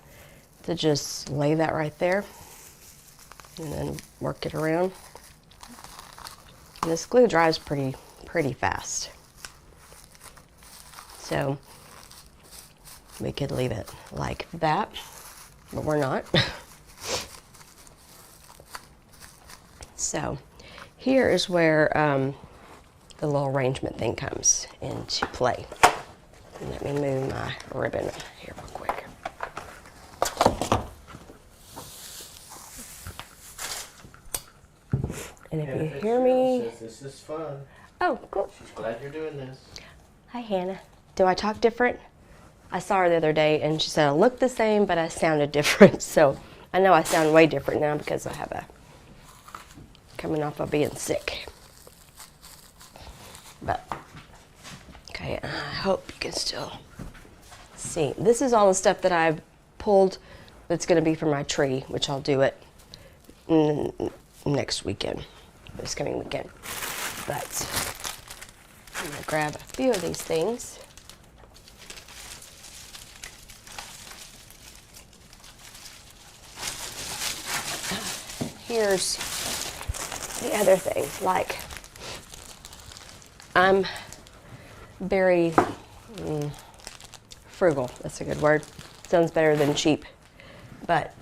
to just lay that right there and then work it around. And this glue dries pretty fast. So we could leave it like that, but we're not. So here is where the little arrangement thing comes into play. And let me move my ribbon here real quick. And if Hannah you hear me... says this is fun. Oh, cool. She's glad you're doing this. Hi, Hannah. Do I talk different? I saw her the other day and she said I looked the same, but I sounded different. So I know I sound way different now because I have coming off of being sick. But, okay, I hope you can still see. This is all the stuff that I've pulled that's going to be for my tree, which I'll do it next weekend, this coming weekend. But I'm going to grab a few of these things. Here's the other things, like I'm very frugal, that's a good word, sounds better than cheap, but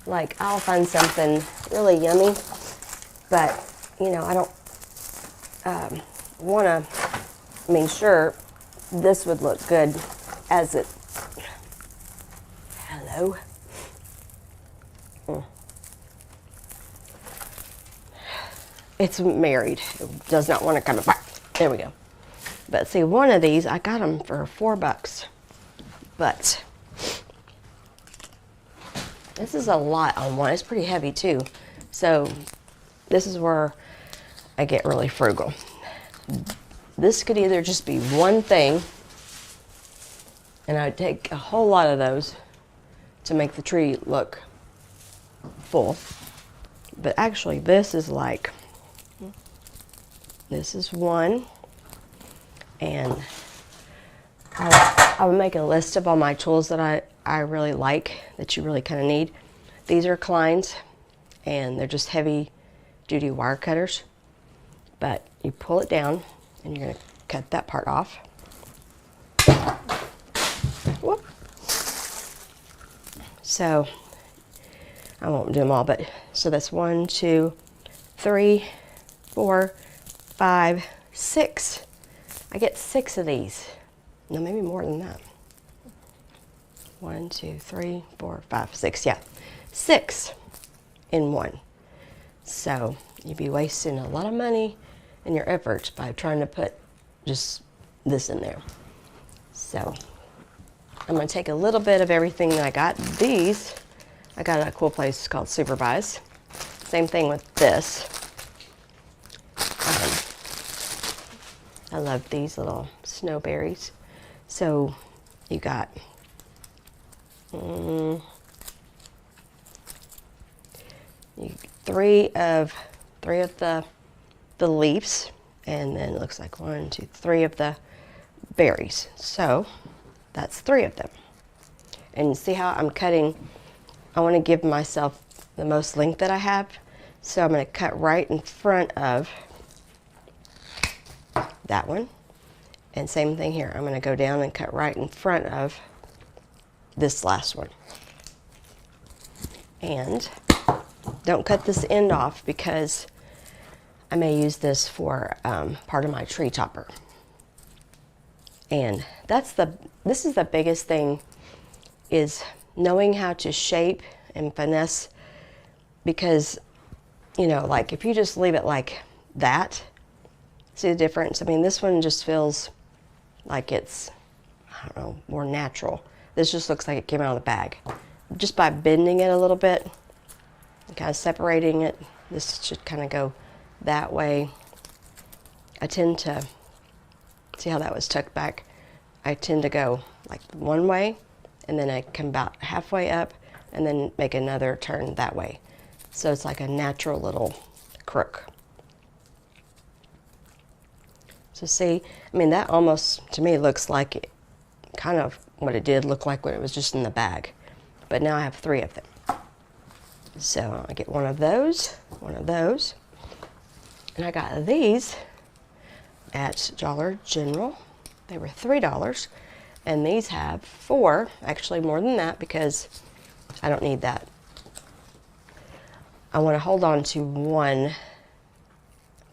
like I'll find something really yummy, but you know, I don't want to, I mean, sure, this would look good as it, hello. It's married. It does not want to come back. There we go. But see, one of these, I got them for $4. But this is a lot on one. It's pretty heavy too. So this is where I get really frugal. This could either just be one thing, and I would take a whole lot of those to make the tree look full. But actually, this is like, this is one, and I would make a list of all my tools that I really like, that you really kind of need. These are Klein's, and they're just heavy duty wire cutters, but you pull it down and you're going to cut that part off. Whoop. So I won't do them all, but so that's 1, 2, 3, 4, 5, 6. I get 6 of these. No, maybe more than that. 1, 2, 3, 4, 5, 6. Yeah, 6 in one. So you'd be wasting a lot of money and your efforts by trying to put just this in there. So I'm going to take a little bit of everything that I got. These, I got at a cool place called Supervise. Same thing with this. I love these little snowberries. So you got 3 of the leaves, and then it looks like 1, 2, 3 of the berries. So that's 3 of them. And you see how I'm cutting? I want to give myself the most length that I have, so I'm going to cut right in front of that one. And same thing here. I'm going to go down and cut right in front of this last one. And don't cut this end off because I may use this for part of my tree topper. And this is the biggest thing, is knowing how to shape and finesse, because, you know, like if you just leave it like that, see the difference? I mean, this one just feels like it's, I don't know, more natural. This just looks like it came out of the bag. Just by bending it a little bit, and kind of separating it, this should kind of go that way. I tend to, see how that was tucked back? I tend to go like one way, and then I come about halfway up, and then make another turn that way. So it's like a natural little crook. So see, I mean, that almost, to me, looks like it, kind of what it did look like when it was just in the bag. But now I have 3 of them. So I get one of those, and I got these at Dollar General. They were $3, and these have 4, actually more than that, because I don't need that. I want to hold on to one,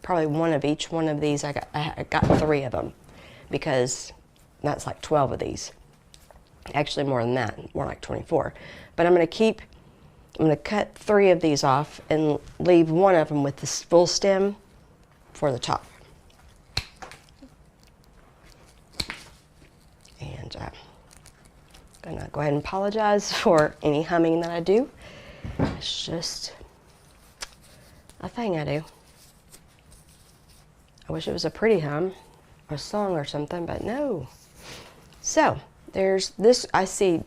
probably one of each one of these. I got 3 of them, because that's like 12 of these. Actually more than that, more like 24. But I'm going to keep I'm going to cut 3 of these off and leave one of them with this full stem for the top. And I'm going to go ahead and apologize for any humming that I do. It's just a thing I do. I wish it was a pretty hum, or a song or something, but no. So there's this, I see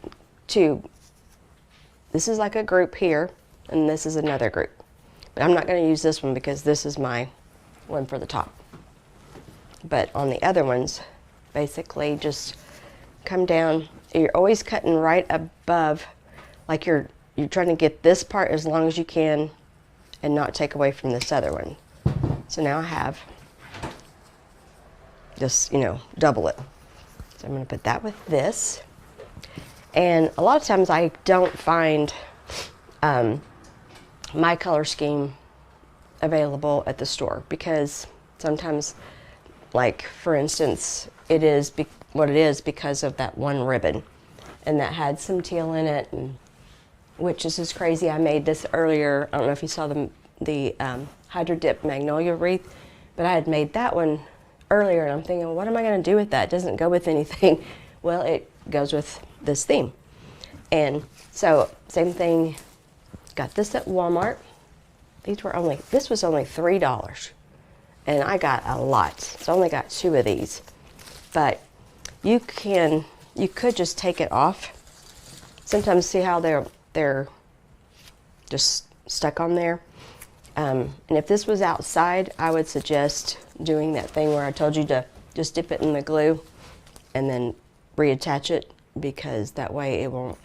2. This is like a group here, and this is another group. But I'm not going to use this one because this is my one for the top. But on the other ones, basically just come down. You're always cutting right above, like you're trying to get this part as long as you can and not take away from this other one. So now I have just, double it. So I'm going to put that with this. And a lot of times I don't find my color scheme available at the store because sometimes, like for instance, it is what it is because of that one ribbon, and that had some teal in it, and which is just crazy. I made this earlier. I don't know if you saw the Hydro Dip Magnolia wreath, but I had made that one earlier, and I'm thinking, well, what am I going to do with that? It doesn't go with anything. Well, it goes with this theme. And so same thing, got this at Walmart. This was only $3, and I got a lot. So I only got 2 of these. But you could just take it off. Sometimes see how they're just stuck on there. And if this was outside, I would suggest doing that thing where I told you to just dip it in the glue and then reattach it, because that way it won't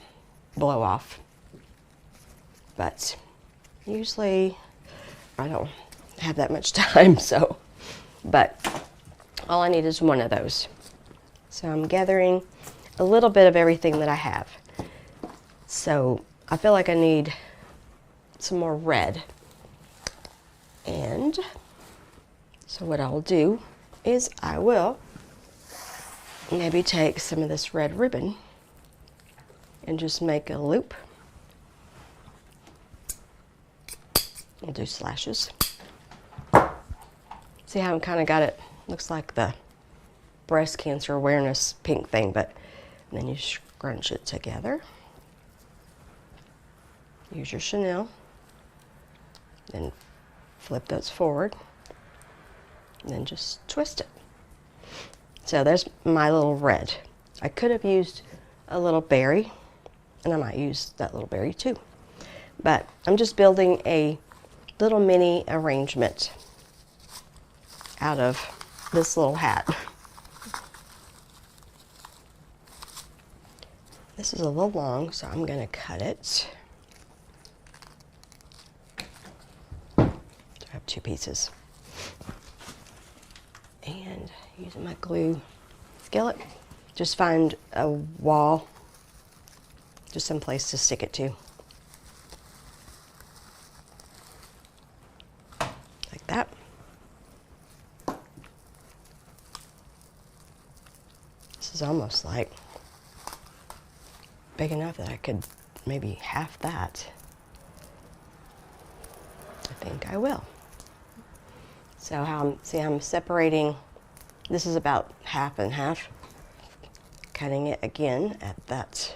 blow off. But usually I don't have that much time, so, but all I need is one of those. So I'm gathering a little bit of everything that I have. So I feel like I need some more red. And so what I'll do is I will maybe take some of this red ribbon and just make a loop. We'll do slashes. See how I'm kind of got it, looks like the breast cancer awareness pink thing, but then you scrunch it together. Use your chenille, then flip those forward, and then just twist it. So there's my little red. I could have used a little berry, and I might use that little berry too. But I'm just building a little mini arrangement out of this little hat. This is a little long, so I'm going to cut it. I have 2 pieces. And using my glue skillet, just find a wall, just some place to stick it to. Like that. This is almost like big enough that I could maybe half that. I think I will. So I'm separating, this is about half and half, cutting it again at that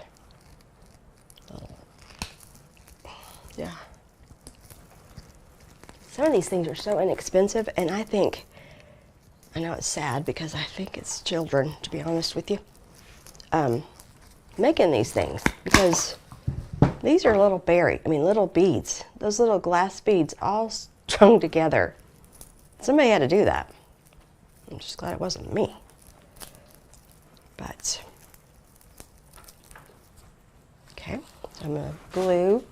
little, yeah. Some of these things are so inexpensive, and I know it's sad because I think it's children, to be honest with you, making these things, because these are little beads, those little glass beads all strung together. Somebody had to do that. I'm just glad it wasn't me. But, okay, so I'm gonna glue.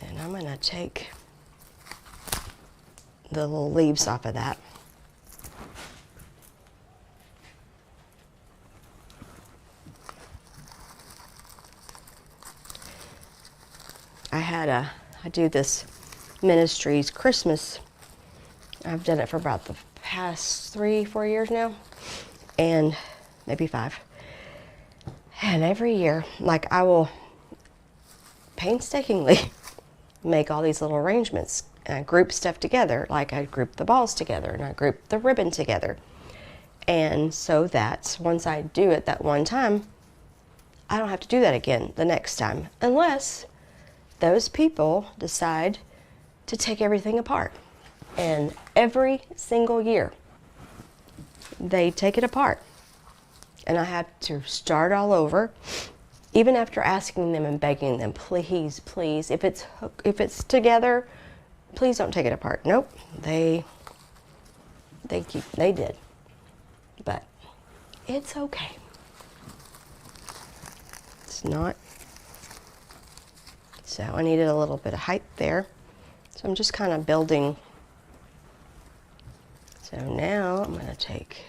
And I'm gonna take the little leaves off of that. I do this ministry's Christmas. I've done it for about the past 3-4 years now, and maybe 5. And every year, like, I will painstakingly make all these little arrangements. And I group stuff together, like I group the balls together and I group the ribbon together. And so that once I do it that one time, I don't have to do that again the next time, unless those people decide to take everything apart. And every single year, they take it apart. And I have to start all over, even after asking them and begging them, please, please, if it's together, please don't take it apart. Nope, they did. But it's okay. It's not. So I needed a little bit of height there. So I'm just kind of building. So now I'm going to take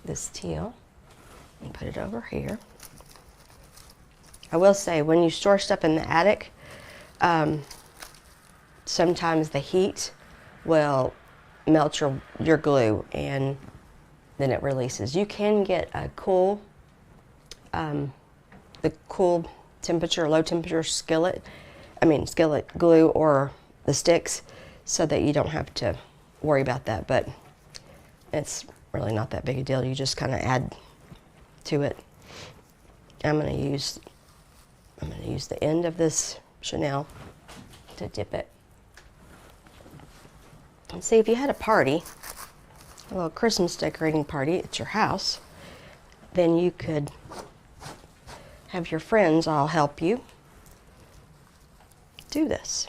this teal and put it over here. I will say, when you store stuff in the attic, sometimes the heat will melt your glue, and then it releases. You can get a cool, the cool temperature, low temperature skillet glue, or the sticks, so that you don't have to worry about that. But it's really not that big a deal. You just kind of add to it. I'm going to use the end of this chenille to dip it. And see, if you had a party, a little Christmas decorating party at your house, then you could have your friends all help you do this.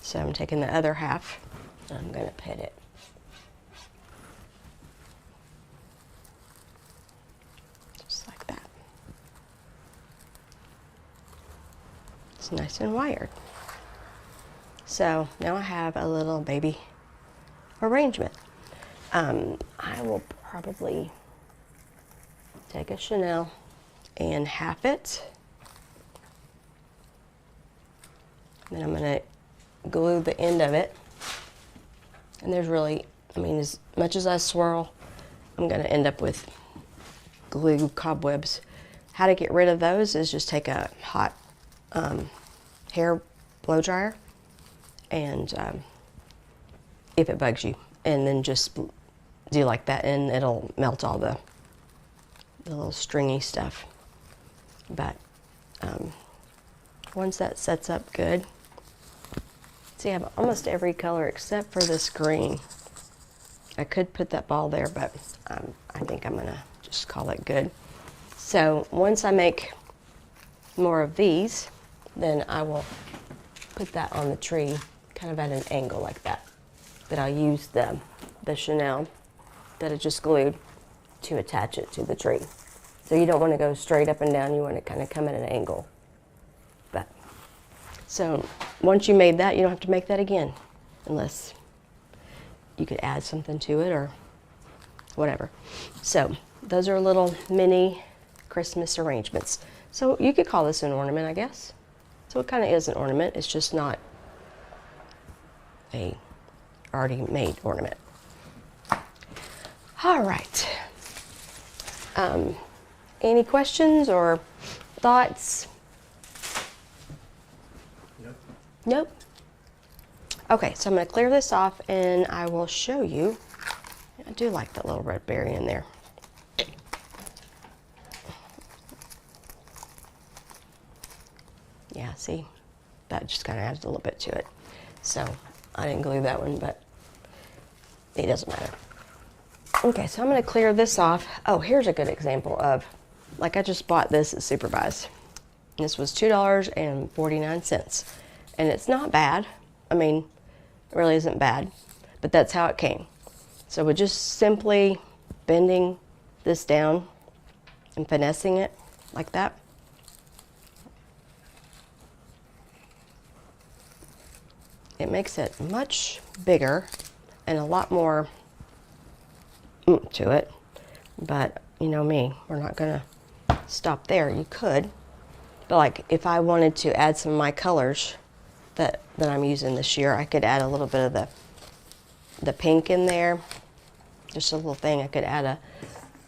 So I'm taking the other half and I'm going to pit it. Just like that. It's nice and wired. So now I have a little baby arrangement. I will probably take a chenille and half it. Then I'm going to glue the end of it. And there's really, as much as I swirl, I'm going to end up with glue cobwebs. How to get rid of those is just take a hot hair blow dryer, and if it bugs you, and then just do like that, and it'll melt all the little stringy stuff. But once that sets up good, see, I have almost every color except for this green. I could put that ball there, but I think I'm gonna just call it good. So once I make more of these, then I will put that on the tree, kind of at an angle like that. But I'll use the chenille that I just glued to attach it to the tree. So you don't want to go straight up and down, you want to kind of come at an angle. But so once you made that, you don't have to make that again, unless you could add something to it or whatever. So those are little mini Christmas arrangements. So you could call this an ornament, I guess. So it kind of is an ornament. It's just not a already made ornament. All right. Any questions or thoughts? Nope. Nope. Okay, so I'm going to clear this off and I will show you. I do like that little red berry in there. Yeah, see, that just kind of adds a little bit to it. So I didn't glue that one, but it doesn't matter. Okay, so I'm going to clear this off. Oh, here's a good example of, like, I just bought this at Supervise. This was $2.49, and it's not bad. It really isn't bad, but that's how it came. So we're just simply bending this down and finessing it like that. It makes it much bigger and a lot more to it, but you know me, we're not gonna stop there, you could. But like if I wanted to add some of my colors that I'm using this year, I could add a little bit of the pink in there. Just a little thing. I could add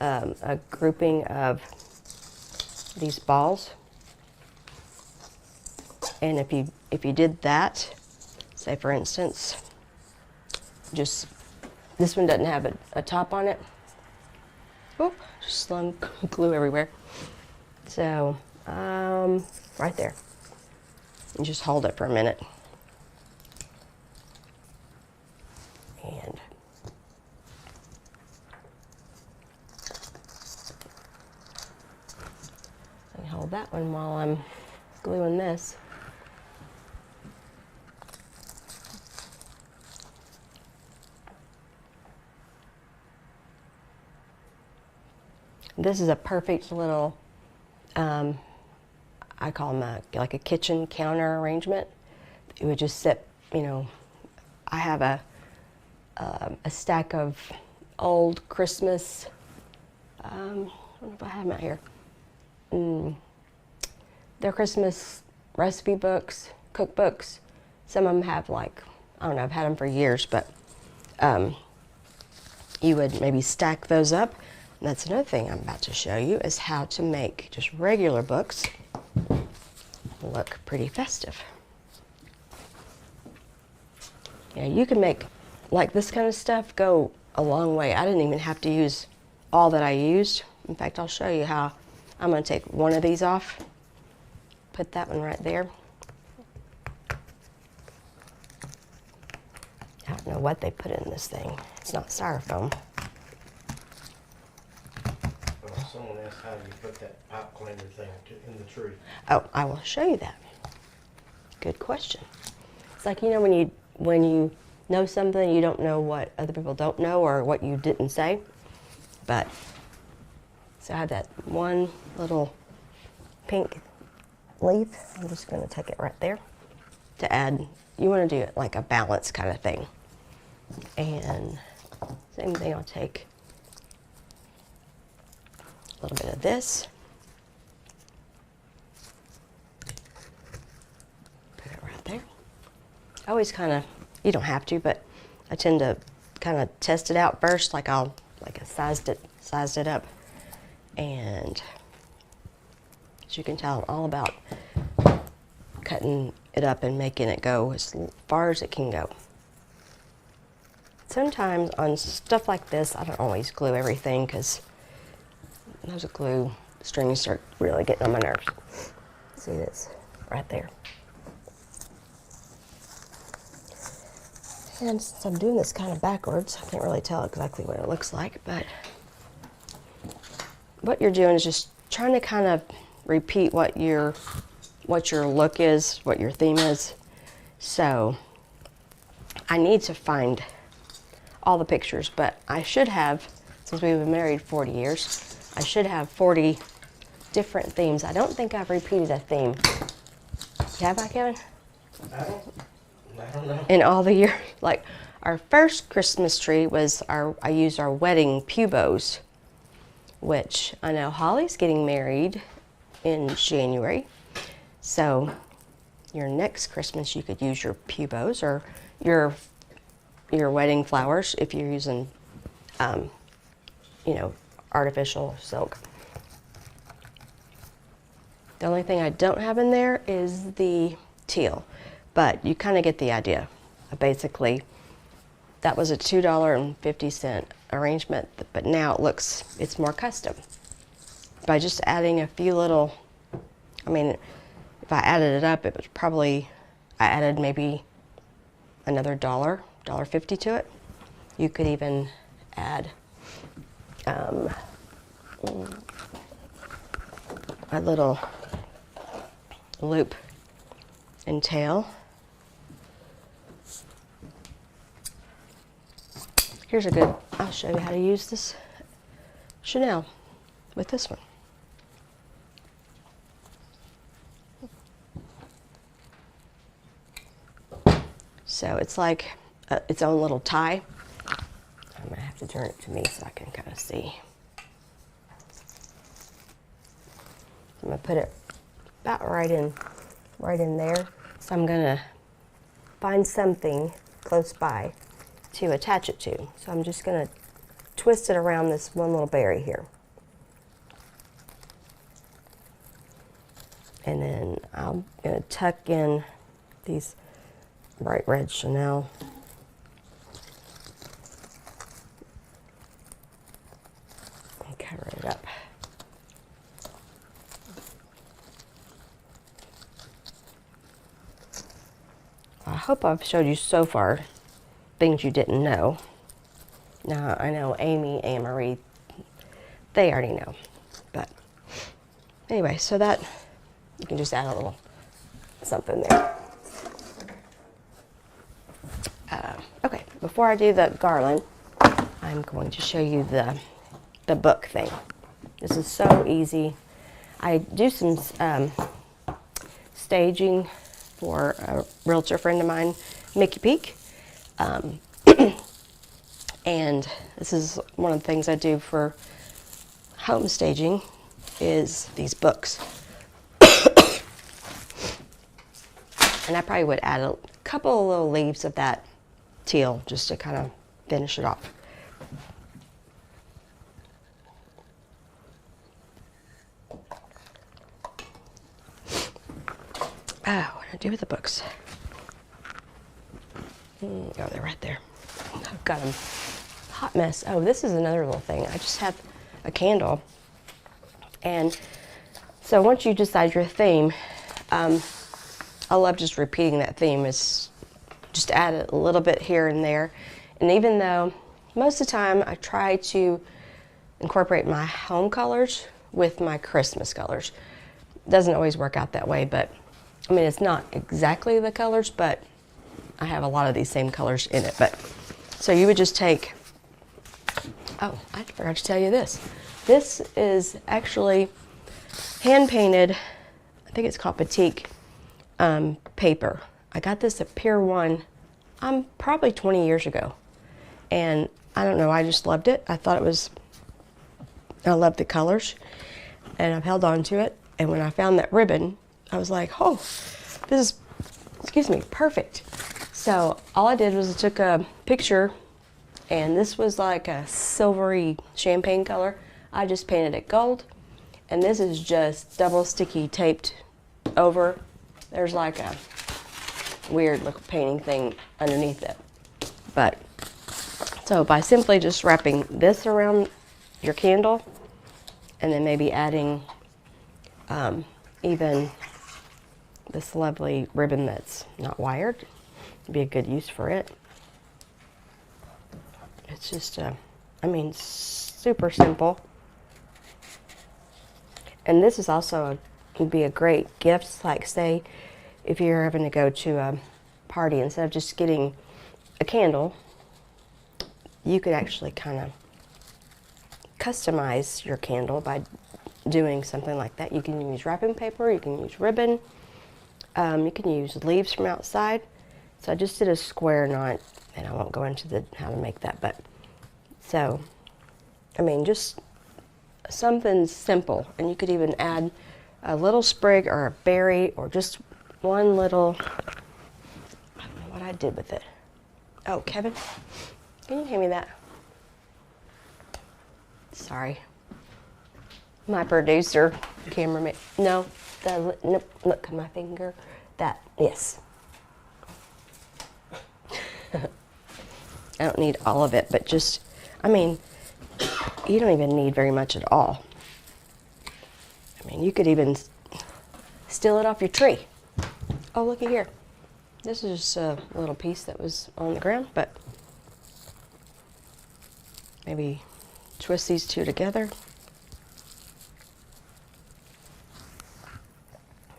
a grouping of these balls. And if you did that, say for instance, just this one doesn't have a top on it. Oop, just slung glue everywhere. So right there. And just hold it for a minute. And I hold that one while I'm gluing this. This is a perfect little, I call them like a kitchen counter arrangement. It would just sit, you know, I have a stack of old Christmas, I don't know if I have them out here. They're Christmas recipe books, cookbooks. Some of them have like, I don't know, I've had them for years, but you would maybe stack those up. And that's another thing I'm about to show you is how to make just regular books look pretty festive. Yeah, you can make like this kind of stuff go a long way. I didn't even have to use all that I used. In fact, I'll show you how. I'm going to take one of these off, put that one right there. I don't know what they put in this thing. It's not styrofoam. Well, someone asked how do you put that pipe cleaner thing in the tree. Oh, I will show you that. Good question. It's like, you know, when you know something, you don't know what other people don't know or what you didn't say. But, so I have that one little pink leaf. I'm just going to take it right there to add. You want to do it like a balance kind of thing. And same thing, I'll take a little bit of this. Put it right there. I always kind of, you don't have to, but I tend to kind of test it out first, like I sized it up. And as you can tell, I'm all about cutting it up and making it go as far as it can go. Sometimes on stuff like this, I don't always glue everything because those glue strings start really getting on my nerves. See this right there. And since I'm doing this kind of backwards, I can't really tell exactly what it looks like, but what you're doing is just trying to kind of repeat what your look is, what your theme is. So I need to find all the pictures, but I should have, since we've been married 40 years, I should have 40 different themes. I don't think I've repeated a theme. Have I, Kevin? I don't know. In all the years. Like our first Christmas tree was I used our wedding pew bows, which I know Holly's getting married in January. So your next Christmas you could use your pew bows or your wedding flowers if you're using, you know, artificial silk. The only thing I don't have in there is the teal, but you kind of get the idea. Basically, that was a $2.50 arrangement, but now it's more custom. By just adding a few little, I mean, if I added it up, it was probably, I added maybe another $1.50 to it. You could even add a little loop and tail. Here's a good, I'll show you how to use this Chanel with this one. So it's like its own little tie. I'm gonna have to turn it to me so I can kind of see. gonna put it about right in there. So I'm gonna find something close by to attach it to. So I'm just gonna twist it around this one little berry here. And then I'm gonna tuck in these bright red Chanel. And cover it up. I hope I've showed you so far things you didn't know. Now, I know Amy and Marie, they already know. But anyway, so that, you can just add a little something there. Okay, before I do the garland, I'm going to show you the book thing. This is so easy. I do some staging for a realtor friend of mine, Mickey Peak. And this is one of the things I do for home staging is these books. And I probably would add a couple of little leaves of that teal just to kind of finish it off. What do I do with the books? Oh, they're right there. I've got them. Hot mess. Oh, this is another little thing. I just have a candle. And so once you decide your theme, I love just repeating that theme. It's just add a little bit here and there. And even though most of the time I try to incorporate my home colors with my Christmas colors. It doesn't always work out that way, but I mean, it's not exactly the colors, but I have a lot of these same colors in it. But so you would just take, oh, I forgot to tell you this. This is actually hand painted, I think it's called batik paper. I got this at Pier 1 probably 20 years ago. And I don't know, I just loved it. I loved the colors. And I've held on to it. And when I found that ribbon, I was like, oh, this is, excuse me, perfect. So all I did was I took a picture, and this was like a silvery champagne color. I just painted it gold. And this is just double sticky taped over. There's like a weird little painting thing underneath it. But, so by simply just wrapping this around your candle, and then maybe adding even this lovely ribbon that's not wired, would be a good use for it. It's just, I mean, super simple. And this is also would be a great gift, like say, if you're having to go to a party, instead of just getting a candle, you could actually kind of customize your candle by doing something like that. You can use wrapping paper, you can use ribbon, you can use leaves from outside. So I just did a square knot, and I won't go into how to make that, but so, I mean, just something simple. And you could even add a little sprig or a berry or just one little, I don't know what I did with it. Oh, Kevin, can you hand me that? Sorry. My producer, cameraman, no, nope, look at my finger, yes. I don't need all of it, but just, I mean, you don't even need very much at all. I mean, you could even steal it off your tree. Oh, looky here. This is just a little piece that was on the ground, but maybe twist these two together.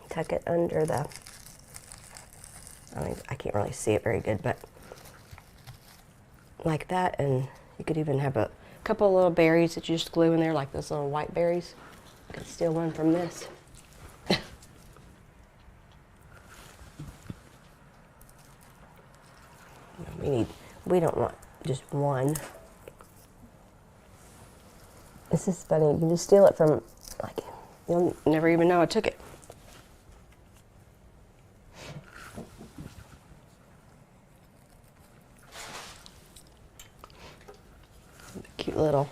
Tuck it under the, I can't really see it very good, but like that. And you could even have a couple of little berries that you just glue in there, like those little white berries. I could steal one from this. We don't want just one. This is funny. You can just steal it from, like, You'll never even know I took it. Cute little,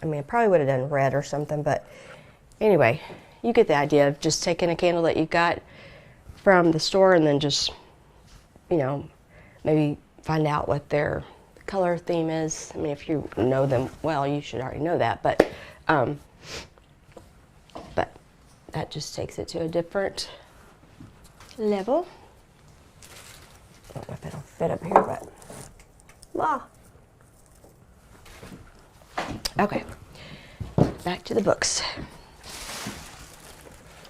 I mean, I probably would have done red or something, but anyway, you get the idea of just taking a candle that you got from the store and then just, you know, maybe find out what their color theme is. I mean, if you know them well, you should already know that, but that just takes it to a different level. I don't know if it'll fit up here, but wow. Okay, back to the books.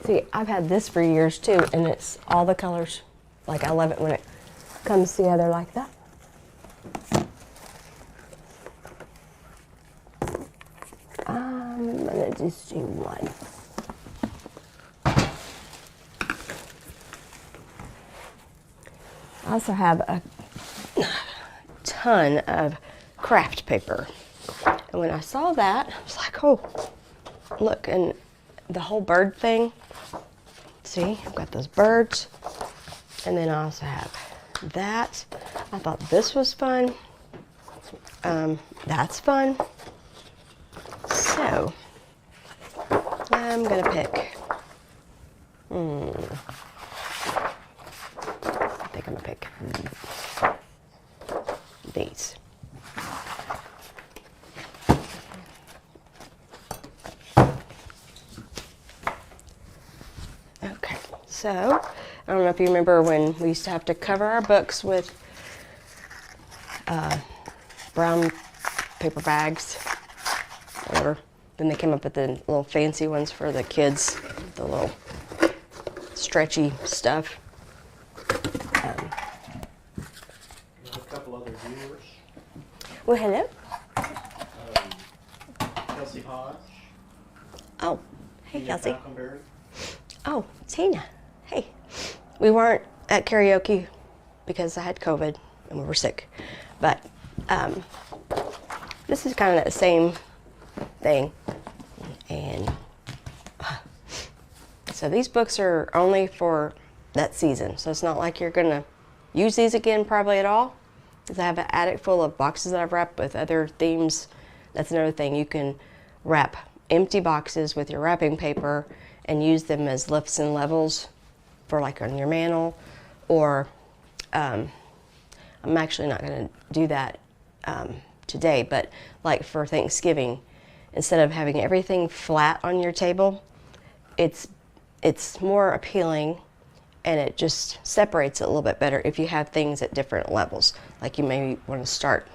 See, I've had this for years too, and it's all the colors. Like, I love it when it comes together like that. I'm gonna just do one. I also have a ton of craft paper. And when I saw that, I was like, oh, look, and the whole bird thing. See, I've got those birds. And then I also have that. I thought this was fun. That's fun. So, I'm gonna pick. I think I'm gonna pick these. Okay, so I don't know if you remember when we used to have to cover our books with brown paper bags, whatever. Then they came up with the little fancy ones for the kids, the little stretchy stuff. A couple other viewers. Well, hello. Kelsey Hodge. Oh, hey, Tina Kelsey. Falconberry. Oh, Tina. Hey. We weren't at karaoke because I had COVID and we were sick. But this is kind of that same thing. And so these books are only for that season. So it's not like you're going to use these again probably at all. Because I have an attic full of boxes that I've wrapped with other themes. That's another thing. You can wrap empty boxes with your wrapping paper and use them as lifts and levels for like on your mantle. Or I'm actually not going to do that today, but like for Thanksgiving, instead of having everything flat on your table, it's more appealing and it just separates it a little bit better if you have things at different levels. Like you maybe want to start,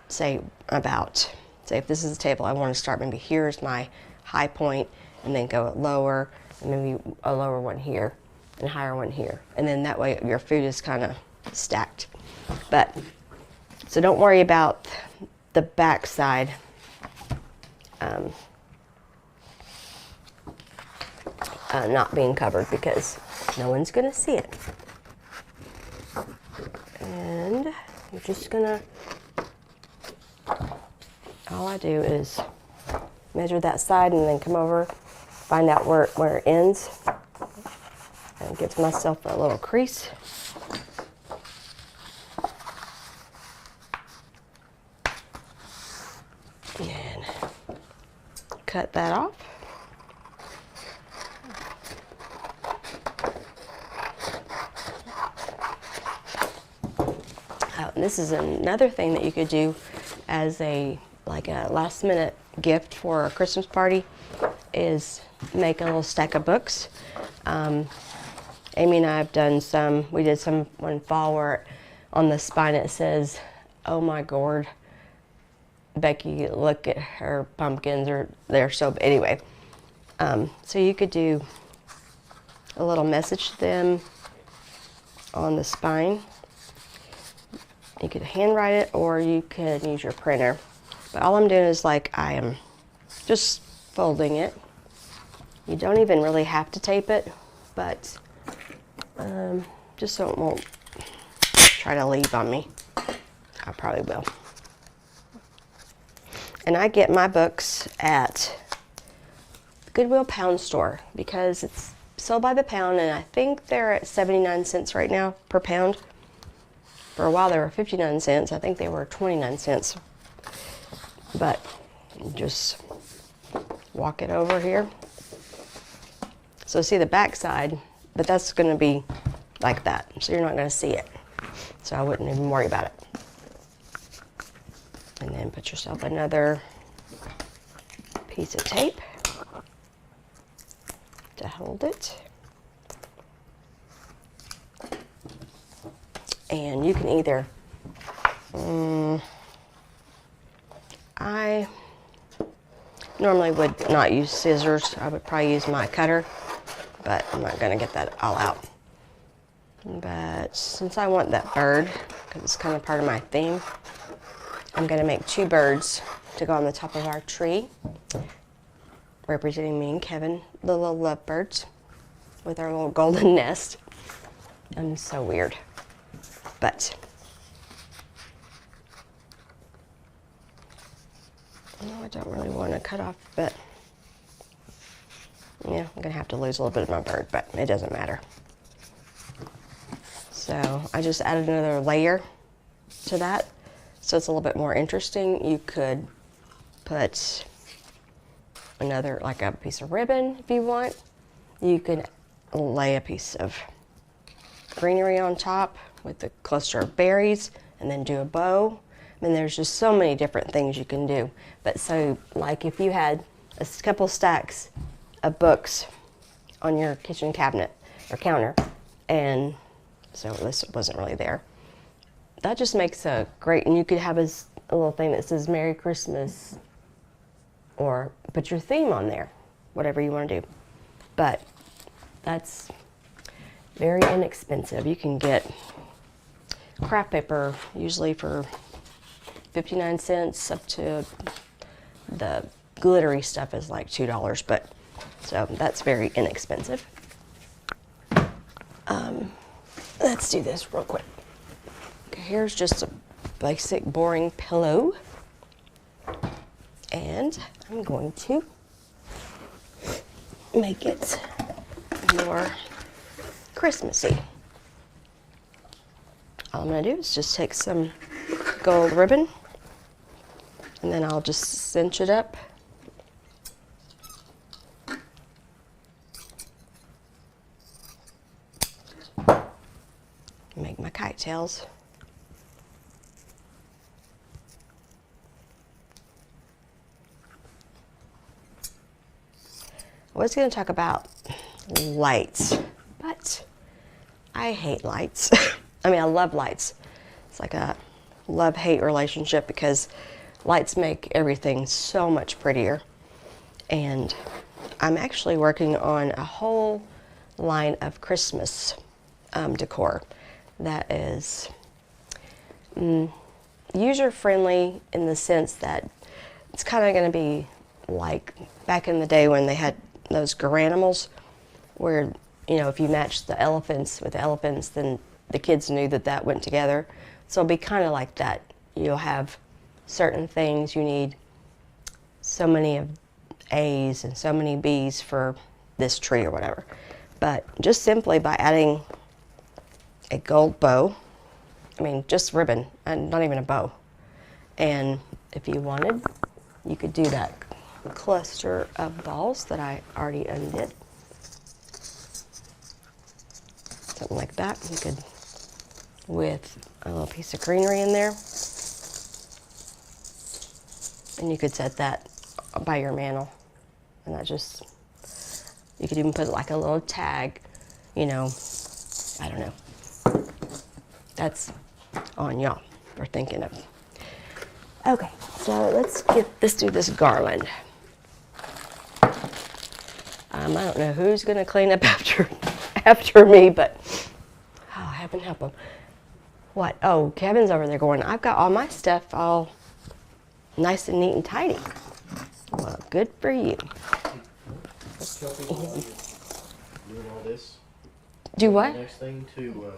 say if this is a table, I want to start maybe here's my high point and then go lower and maybe a lower one here and a higher one here. And then that way your food is kind of stacked. But, so don't worry about the back side. Not being covered because no one's gonna see it. And you're just gonna, all I do is measure that side and then come over, find out where it ends, and give myself a little crease. And cut that off. And this is another thing that you could do as a last minute gift for a Christmas party is make a little stack of books. Amy and I have done some, we did some one fall where on the spine it says, "Oh my gourd, Becky, look at her pumpkins," or they're so, anyway. So you could do a little message to them on the spine. You could handwrite it or you could use your printer. But all I'm doing is I am just folding it. You don't even really have to tape it, but just so it won't try to leave on me. I probably will. And I get my books at Goodwill pound store because it's sold by the pound, and I think they're at 79 cents right now per pound. For a while they were 59 cents. I think they were 29 cents. But just walk it over here. So see the back side, but that's going to be like that. So you're not going to see it. So I wouldn't even worry about it. And then put yourself another piece of tape to hold it. And you can either, I normally would not use scissors. I would probably use my cutter, but I'm not going to get that all out. But since I want that bird, because it's kind of part of my theme, I'm going to make 2 birds to go on the top of our tree, representing me and Kevin, the little lovebirds, with our little golden nest. I'm so weird. But no, I don't really want to cut off, but yeah, I'm going to have to lose a little bit of my bird, but it doesn't matter. So I just added another layer to that, so it's a little bit more interesting. You could put another, like a piece of ribbon if you want. You could lay a piece of greenery on top with a cluster of berries and then do a bow. I mean, there's just so many different things you can do. But so, like if you had a couple stacks of books on your kitchen cabinet or counter, and so this wasn't really there, that just makes a great, and you could have a little thing that says Merry Christmas, or put your theme on there, whatever you want to do. But that's very inexpensive. You can get craft paper usually for 59 cents up to the glittery stuff is like $2, but so that's very inexpensive. Let's do this real quick. Okay, here's just a basic boring pillow, and I'm going to make it more Christmassy. All I'm going to do is just take some gold ribbon, and then I'll just cinch it up. Make my kite tails. I was going to talk about lights, but I hate lights. I mean, I love lights. It's like a love-hate relationship because lights make everything so much prettier. And I'm actually working on a whole line of Christmas decor that is user-friendly in the sense that it's kind of going to be like back in the day when they had those garanimals, where, you know, if you matched the elephants with the elephants, then the kids knew that that went together. So it'll be kind of like that. You'll have certain things, you need so many of A's and so many B's for this tree or whatever. But just simply by adding a gold bow, I mean just ribbon and not even a bow, and if you wanted, you could do that cluster of balls that I already undid. Something like that. You could, with a little piece of greenery in there, and you could set that by your mantle, and that just, you could even put like a little tag, you know, I don't know. That's on y'all for thinking of. Okay, so let's do this garland. I don't know who's gonna clean up after me, but oh, heaven help him. What? Oh, Kevin's over there going, I've got all my stuff all nice and neat and tidy. Well, good for you. Tell people while you're doing all this. Do what? The next thing to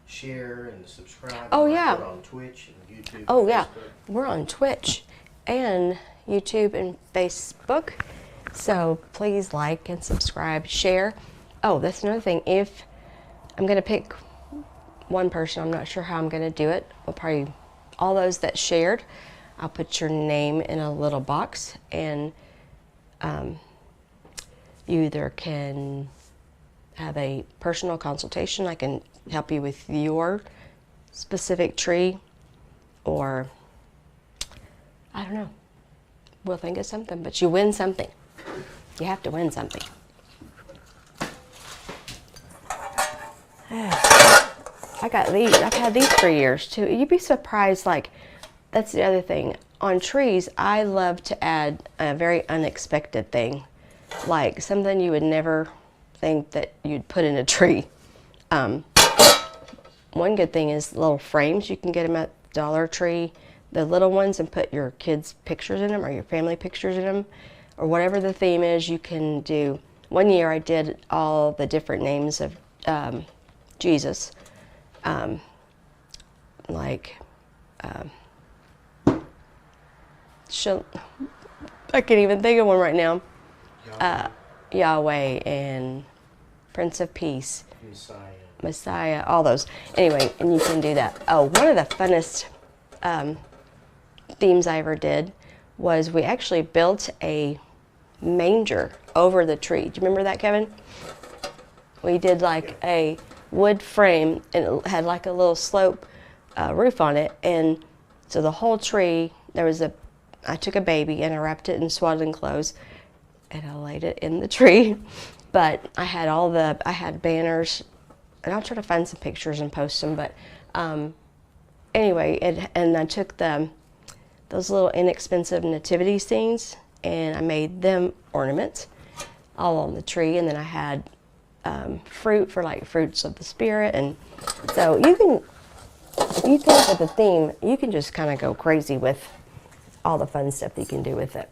share and subscribe. Oh, and yeah. put on Twitch and YouTube. Oh, and yeah. Facebook. We're on Twitch and YouTube and Facebook. So please like and subscribe, share. Oh, that's another thing. If I'm going to pick one person, I'm not sure how I'm going to do it. We'll probably, all those that shared, I'll put your name in a little box, and you either can have a personal consultation. I can help you with your specific tree, or I don't know. We'll think of something, but you win something. You have to win something. I got these. I've had these for years too. You'd be surprised. Like, that's the other thing. On trees, I love to add a very unexpected thing, like something you would never think that you'd put in a tree. One good thing is little frames. You can get them at Dollar Tree, the little ones, and put your kids' pictures in them or your family pictures in them, or whatever the theme is. You can do. One year I did all the different names of Jesus, I can't even think of one right now. Yahweh and Prince of Peace, Messiah, all those. Anyway, and you can do that. Oh, one of the funnest themes I ever did was we actually built a manger over the tree. Do you remember that, Kevin? We did like a wood frame, and it had like a little slope roof on it, and so the whole tree, I took a baby and I wrapped it in swaddling clothes and I laid it in the tree. But I had banners, and I'll try to find some pictures and post them. But anyway, and I took those little inexpensive nativity scenes and I made them ornaments all on the tree. And then I had fruit for like fruits of the spirit. And so you can, if you come up with a theme, you can just kind of go crazy with all the fun stuff that you can do with it.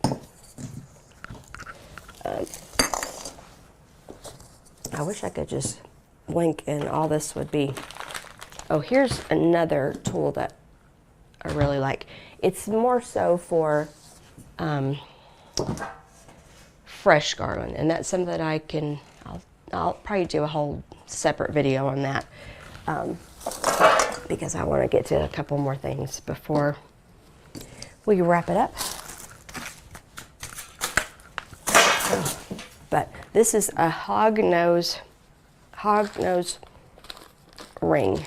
I wish I could just blink and all this would be. Oh, here's another tool that I really like. It's more so for fresh garland, and that's something that I'll probably do a whole separate video on that, because I want to get to a couple more things before we wrap it up. But this is a hog nose ring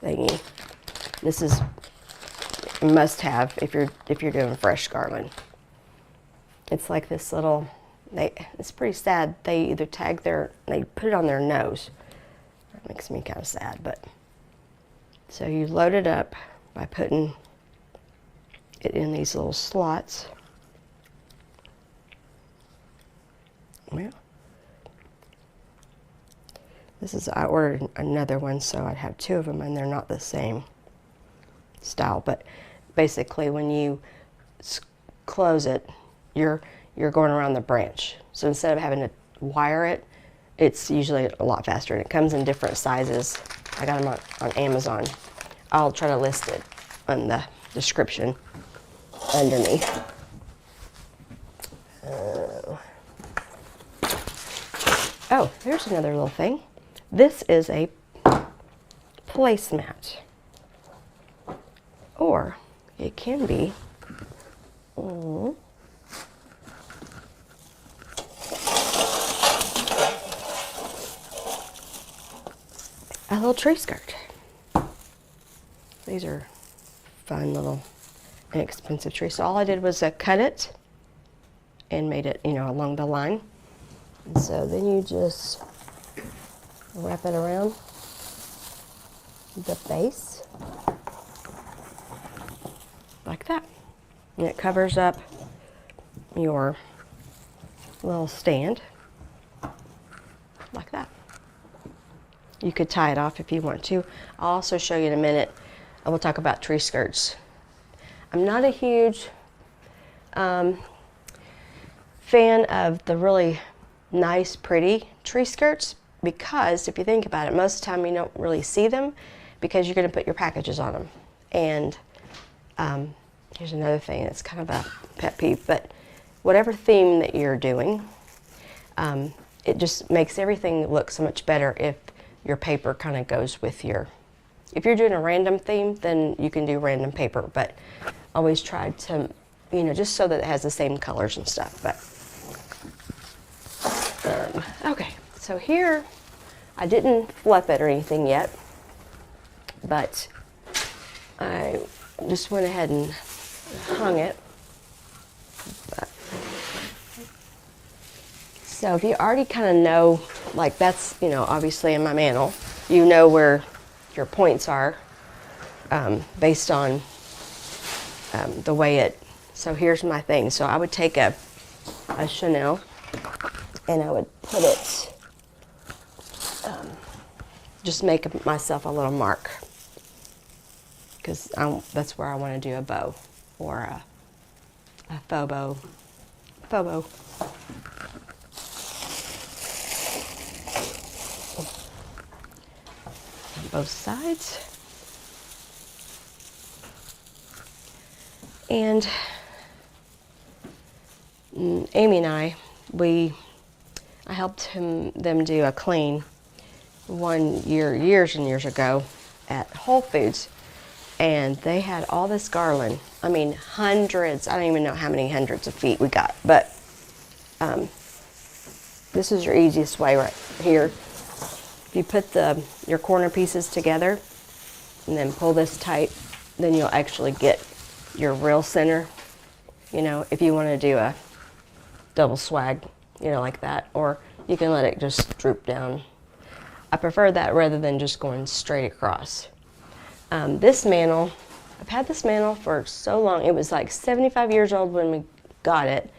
thingy. This is a must-have if you're doing fresh garland. It's like this little. It's pretty sad. They either they put it on their nose. That makes me kind of sad. But so you load it up by putting it in these little slots. Well, I ordered another one, so I'd have two of them, and they're not the same style. But basically, when you close it, you're going around the branch. So instead of having to wire it, it's usually a lot faster. And it comes in different sizes. I got them on Amazon. I'll try to list it in the description underneath. Oh, here's another little thing. This is a placemat, or it can be a little tree skirt. These are fun little inexpensive trees. So all I did was cut it and made it, along the line. And so then you just wrap it around the base like that. And it covers up your little stand like that. You could tie it off if you want to. I'll also show you in a minute. I will talk about tree skirts. I'm not a huge fan of the really nice, pretty tree skirts, because if you think about it, most of the time you don't really see them because you're going to put your packages on them. And here's another thing that's kind of a pet peeve, but whatever theme that you're doing, it just makes everything look so much better if your paper kind of goes with your, if you're doing a random theme, then you can do random paper, but always try to, you know, just so that it has the same colors and stuff. But okay, so here, I didn't fluff it or anything yet, but I just went ahead and hung it. But, so if you already kind of know, like that's, you know, obviously in my mantle, you know where your points are based on the way it, so here's my thing. So I would take a chenille and I would put it, just make myself a little mark, because that's where I want to do a bow or a faux bow. On both sides. And Amy and I helped them do a clean one year, years and years ago at Whole Foods, and they had all this garland. I mean, hundreds, I don't even know how many hundreds of feet we got, but this is your easiest way right here. If you put your corner pieces together and then pull this tight, then you'll actually get your real center, you know, if you want to do a double swag, you know, like that, or you can let it just droop down. I prefer that rather than just going straight across. This mantle, I've had this mantle for so long. It was like 75 years old when we got it,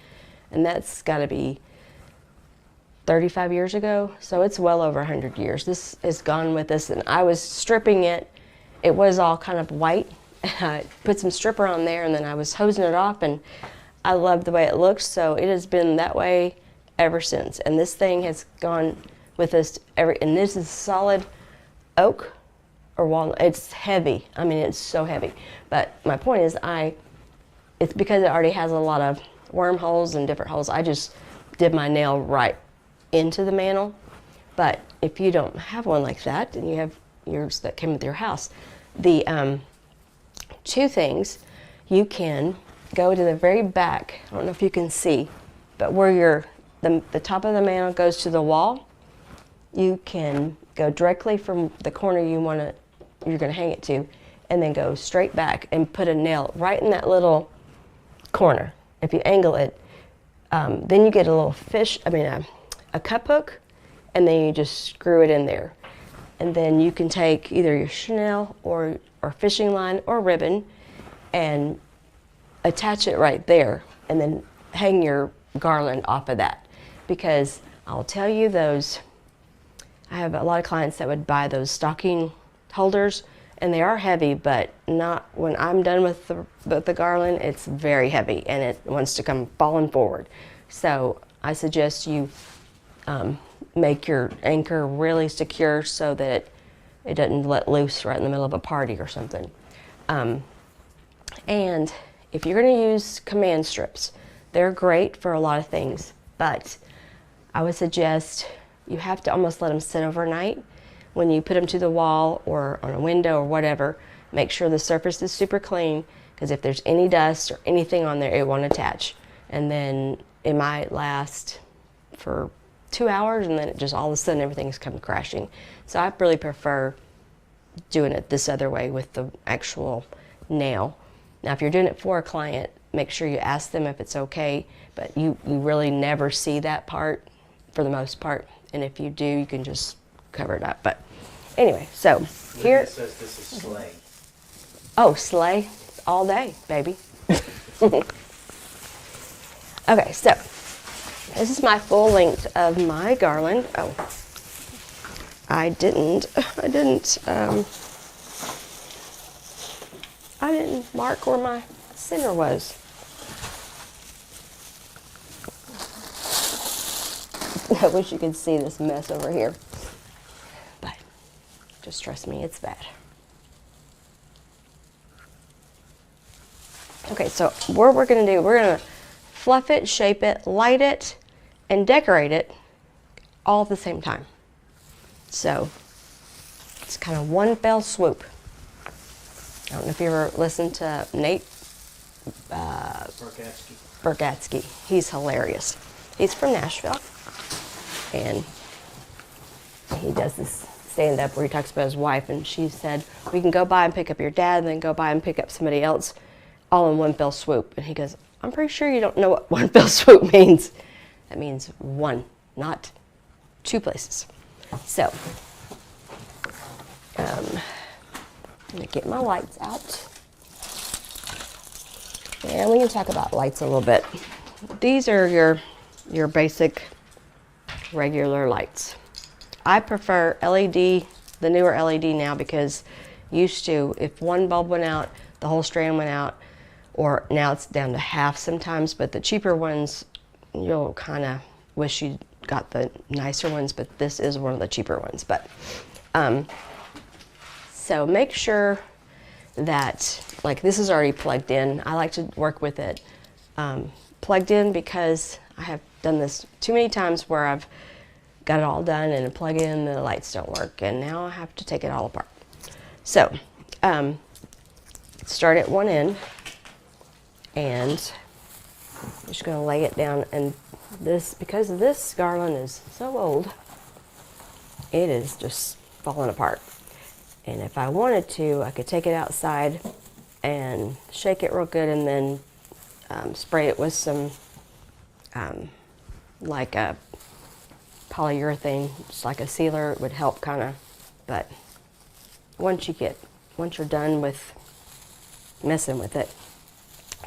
and that's got to be 35 years ago, so it's well over 100 years. This is gone with us, and I was stripping it. It was all kind of white. I put some stripper on there, and then I was hosing it off, and I loved the way it looks, so it has been that way ever since. And this thing has gone with us and this is solid oak or walnut. It's heavy. I mean, it's so heavy. But my point is, it's because it already has a lot of wormholes and different holes. I just did my nail right into the mantle. But if you don't have one like that, and you have yours that came with your house, the two things, you can go to the very back. I don't know if you can see, but where the top of the mantle goes to the wall, you can go directly from the corner you're going to hang it to, and then go straight back and put a nail right in that little corner. If you angle it, then you get a little a cup hook, and then you just screw it in there. And then you can take either your chenille or fishing line or ribbon and attach it right there, and then hang your garland off of that. Because I'll tell you, I have a lot of clients that would buy those stocking holders, and they are heavy, but not when I'm done with the garland. It's very heavy, and it wants to come falling forward. So I suggest you make your anchor really secure so that it doesn't let loose right in the middle of a party or something. And if you're going to use command strips, they're great for a lot of things, but I would suggest you have to almost let them sit overnight. When you put them to the wall or on a window or whatever, make sure the surface is super clean, because if there's any dust or anything on there, it won't attach. And then it might last for 2 hours, and then it just all of a sudden everything's come crashing. So I really prefer doing it this other way with the actual nail. Now, if you're doing it for a client, make sure you ask them if it's okay, but you really never see that part for the most part. And if you do, you can just cover it up. But anyway, so here it says this is sleigh. Oh, sleigh all day, baby. Okay, so this is my full length of my garland. Oh, I didn't mark where my center was. I wish you could see this mess over here, but just trust me, it's bad. Okay, so what we're gonna do, we're gonna fluff it, shape it, light it, and decorate it all at the same time. So it's kind of one fell swoop. I don't know if you ever listened to Nate Bargatze. He's hilarious. He's from Nashville, and he does this stand-up where he talks about his wife, and she said, we can go by and pick up your dad and then go by and pick up somebody else all in one fell swoop. And he goes, I'm pretty sure you don't know what one fell swoop means. That means one, not two places. So, I'm going to get my lights out. And we can talk about lights a little bit. These are your basic regular lights. I prefer LED, the newer LED now, because used to, if one bulb went out, the whole strand went out, or now it's down to half sometimes, but the cheaper ones, you'll kind of wish you got the nicer ones, but this is one of the cheaper ones. But so make sure that, like, this is already plugged in. I like to work with it plugged in because I have done this too many times where I've got it all done and plug in, the lights don't work, and now I have to take it all apart. So start at one end, and I'm just going to lay it down. And this, because this garland is so old, it is just falling apart. And if I wanted to, I could take it outside and shake it real good, and then spray it with some like a polyurethane, just like a sealer. It would help kind of. But once you're done with messing with it,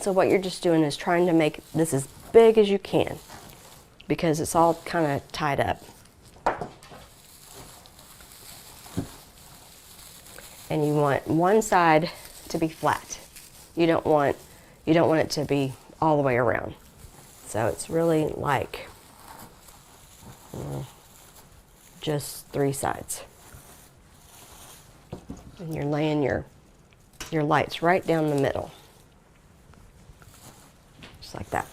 so what you're just doing is trying to make this as big as you can, because it's all kind of tied up. And you want one side to be flat. You don't want it to be all the way around. So it's really like just three sides. And you're laying your lights right down the middle. Just like that.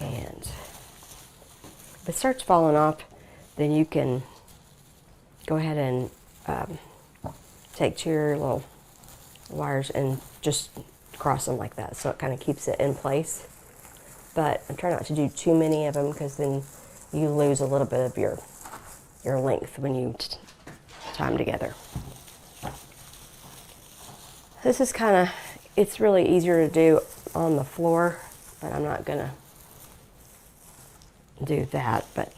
And if it starts falling off, then you can go ahead and take to your little wires and just cross them like that, so it kind of keeps it in place. But I'm trying not to do too many of them, because then you lose a little bit of your length when you tie them together. This is kind of, it's really easier to do on the floor, but I'm not gonna do that. But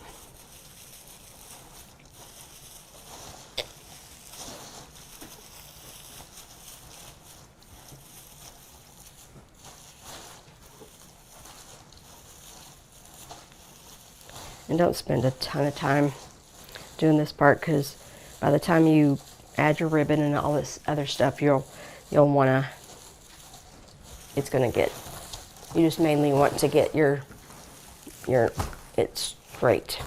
and don't spend a ton of time doing this part, because by the time you add your ribbon and all this other stuff, you'll want to, it's going to get, you just mainly want to get it straight.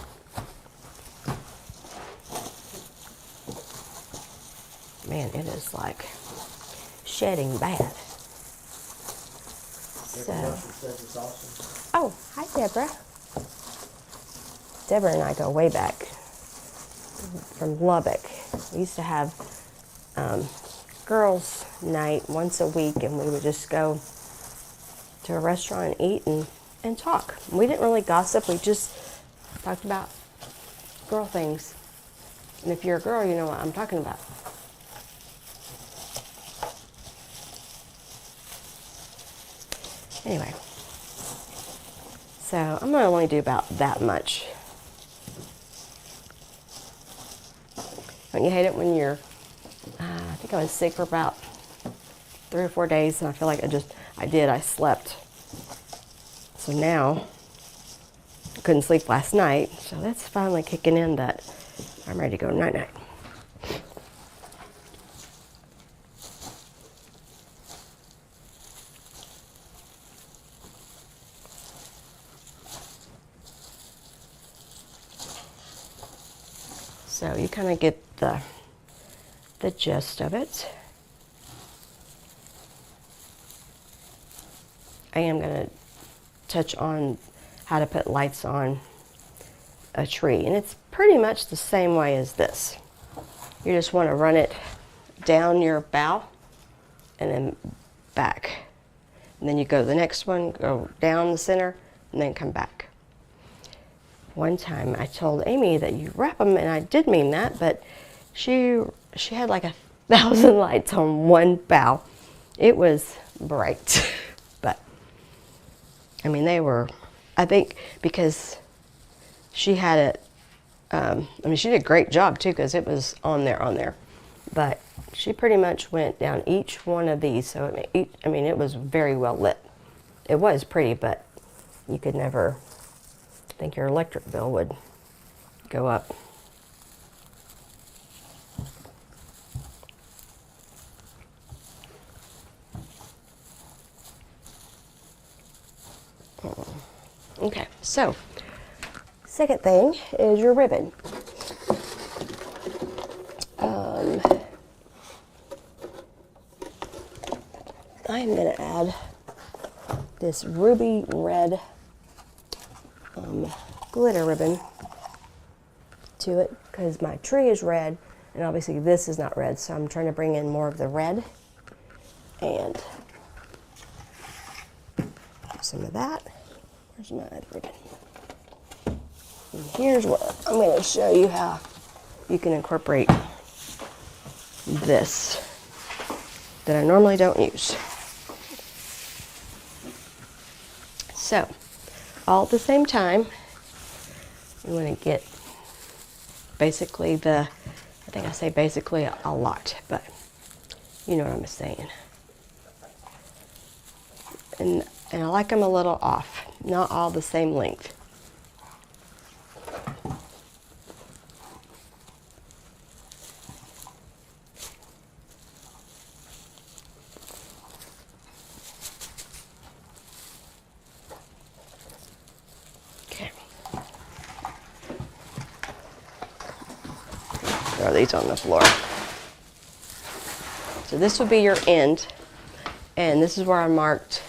Man, it is like shedding bad. So, oh, hi Deborah. Deborah and I go way back from Lubbock. We used to have girls' night once a week, and we would just go to a restaurant and eat and talk. We didn't really gossip. We just talked about girl things. And if you're a girl, you know what I'm talking about. Anyway, so I'm going to only do about that much. Don't you hate it when you're, I think I was sick for about 3 or 4 days, and I feel like I slept. So now, I couldn't sleep last night, so that's finally kicking in that I'm ready to go night-night. So you kind of get the gist of it. I am going to touch on how to put lights on a tree. And it's pretty much the same way as this. You just want to run it down your bough and then back. And then you go to the next one, go down the center, and then come back. One time I told Amy that you wrap them, and I did mean that, but she had like 1,000 lights on one bough. It was bright, but I mean, they were, I think because she had it, I mean, she did a great job too, because it was on there, but she pretty much went down each one of these, so I mean, it was very well lit. It was pretty, but you could never think your electric bill would go up. Okay, so second thing is your ribbon. I'm going to add this ruby red glitter ribbon to it because my tree is red and obviously this is not red, so I'm trying to bring in more of the red and some of that. Where's my other ribbon? And here's what I'm going to show you how you can incorporate this that I normally don't use. So, all at the same time, you want to get basically I think I say basically a lot, but you know what I'm saying. And I like them a little off, not all the same length. Okay. Throw these on the floor. So this would be your end, and this is where I marked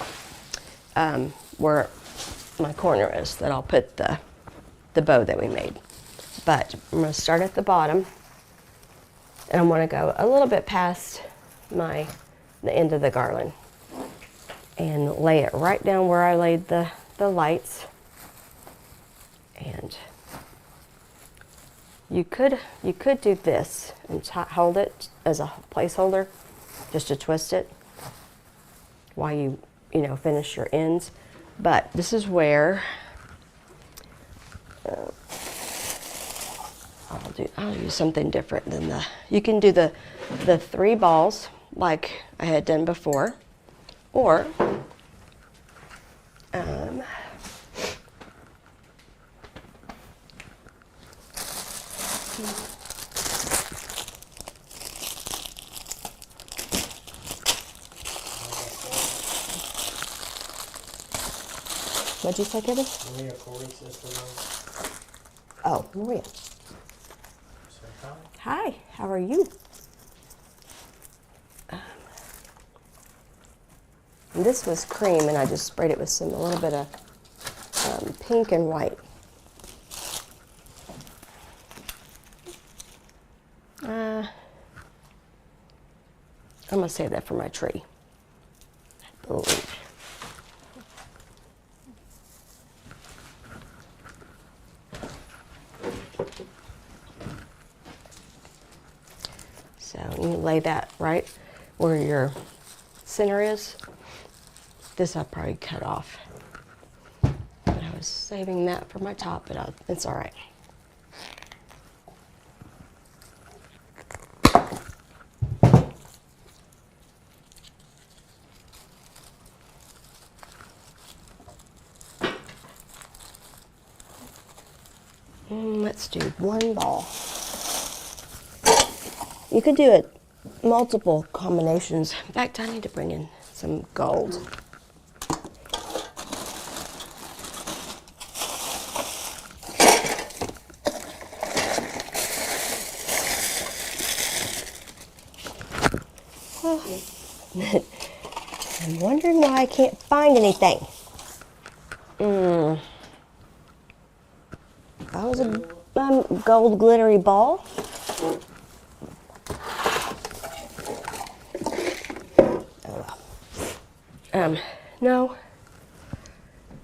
where my corner is that I'll put the bow that we made. But I'm going to start at the bottom, and I'm going to go a little bit past the end of the garland and lay it right down where I laid the lights. And you could do this and hold it as a placeholder just to twist it while you finish your ends. But this is where I'll use something different than you can do the 3 balls like I had done before, or what'd you say, Kevin? Maria Corey says hello. Oh, Maria. Say hi. Hi, how are you? And this was cream, and I just sprayed it with a little bit of pink and white. I'm gonna save that for my tree, I believe. So you lay that right where your center is. This I'll probably cut off. But I was saving that for my top, but it's all right. Let's do 1 ball. You could do it multiple combinations. In fact, I need to bring in some gold. I'm wondering why I can't find anything. That was a gold glittery ball. Oh well. No.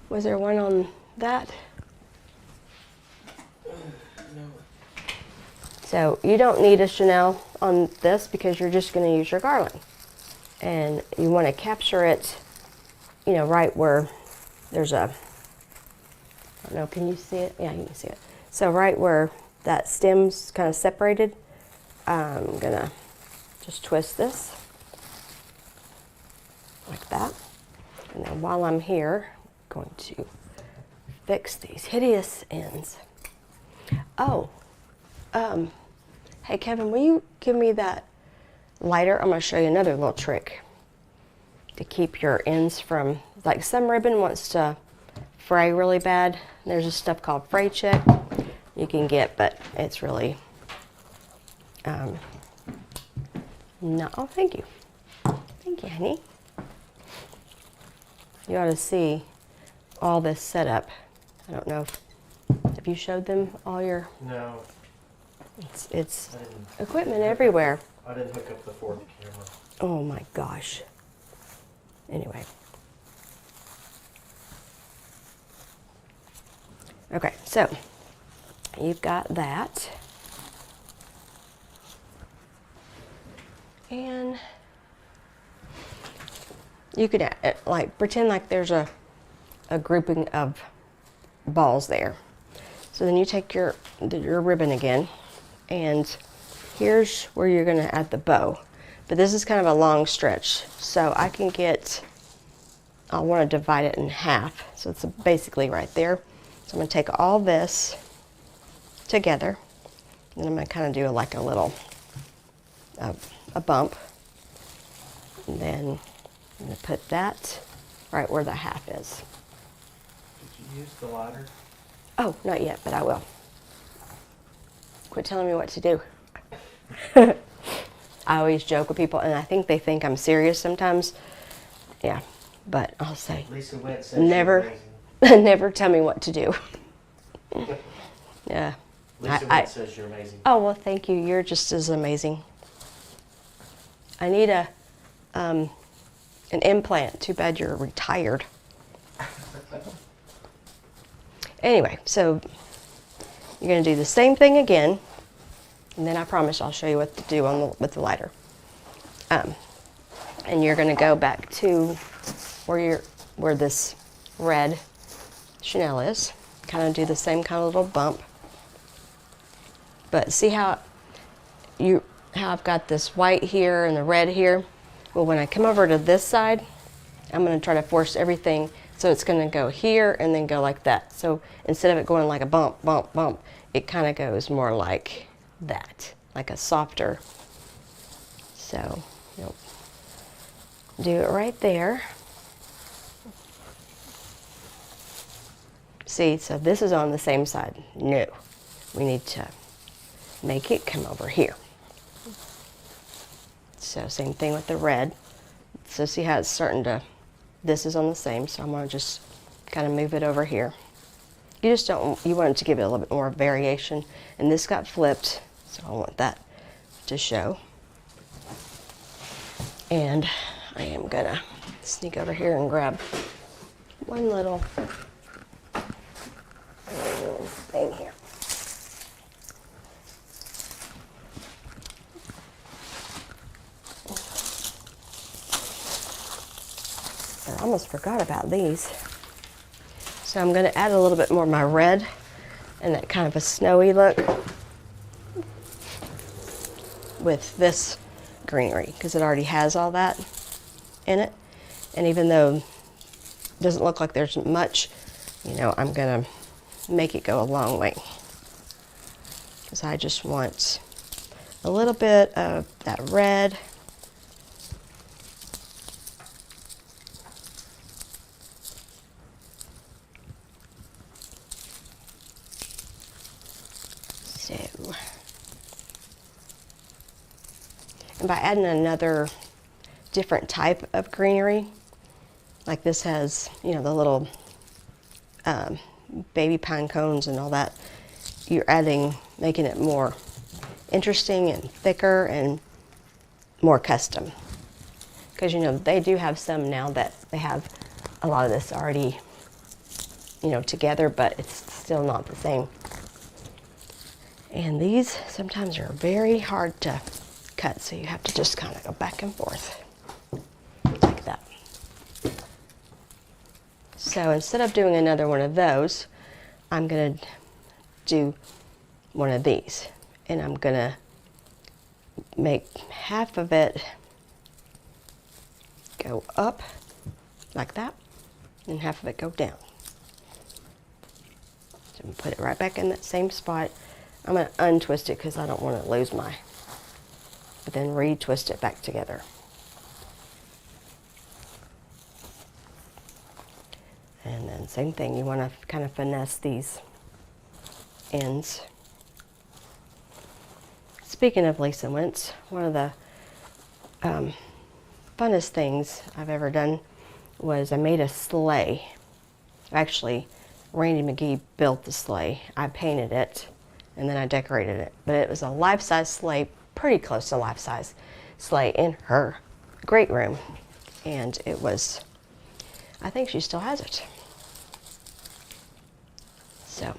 Was there one on that? No. So you don't need a Chanel on this because you're just going to use your Garland. And you want to capture it, you know, right where there's a, I don't know, can you see it? Yeah, you can see it. So right where that stem's kind of separated, I'm going to just twist this like that. And then while I'm here, I'm going to fix these hideous ends. Oh, hey Kevin, will you give me that lighter? I'm going to show you another little trick to keep your ends from, like some ribbon wants to fray really bad. There's this stuff called fray check you can get, but it's really, no, oh, thank you. Thank you, honey. You ought to see all this setup. I don't know if, have you showed them all your, No. it's equipment everywhere. I didn't hook up the fourth camera. Oh my gosh. Anyway. Okay, so you've got that. And you could like pretend like there's a grouping of balls there. So then you take your ribbon again, and here's where you're going to add the bow. But this is kind of a long stretch, so I can get, I want to divide it in half. So it's basically right there. So I'm going to take all this together, and I'm going to kind of do like a little, a bump. And then I'm going to put that right where the half is. Did you use the lighter? Oh, not yet, but I will. Quit telling me what to do. I always joke with people, and I think they think I'm serious sometimes. Yeah, but I'll say, Lisa Went says never, never tell me what to do. Yeah. Lisa Went says you're amazing. Oh, well, thank you. You're just as amazing. I need an implant. Too bad you're retired. Anyway, so you're going to do the same thing again, and then I promise I'll show you what to do with the lighter. And you're going to go back to where this red Chanel is. Kind of do the same kind of little bump. But see how I've got this white here and the red here? Well, when I come over to this side, I'm going to try to force everything so it's going to go here and then go like that. So instead of it going like a bump, bump, bump, it kind of goes more like that, like a softer. So you'll do it right there. See, so this is on the same side. No, we need to make it come over here. So same thing with the red. So see how it's starting to, this is on the same, so I'm going to just kind of move it over here. You just don't, you want it to give it a little bit more variation. And this got flipped, so I want that to show. And I am going to sneak over here and grab one little thing here. I almost forgot about these. So I'm going to add a little bit more of my red and that kind of a snowy look with this greenery because it already has all that in it. And even though it doesn't look like there's much, you know, I'm going to make it go a long way because I just want a little bit of that red. And by adding another different type of greenery, like this has, you know, the little baby pine cones and all that. You're adding, making it more interesting and thicker and more custom. Because, you know, they do have some now that they have a lot of this already, you know, together, but it's still not the same. And these sometimes are very hard to cut, so you have to just kind of go back and forth like that. So instead of doing another one of those, I'm going to do one of these, and I'm going to make half of it go up like that, and half of it go down. So put it right back in that same spot. I'm going to untwist it because I don't want to lose my, but then retwist it back together. And then same thing, you want to kind of finesse these ends. Speaking of Lisa Wentz, one of the funnest things I've ever done was I made a sleigh. Actually, Randy McGee built the sleigh. I painted it, and then I decorated it. But it was a life-size sleigh, pretty close to life-size sleigh in her great room. And it was, I think she still has it. So,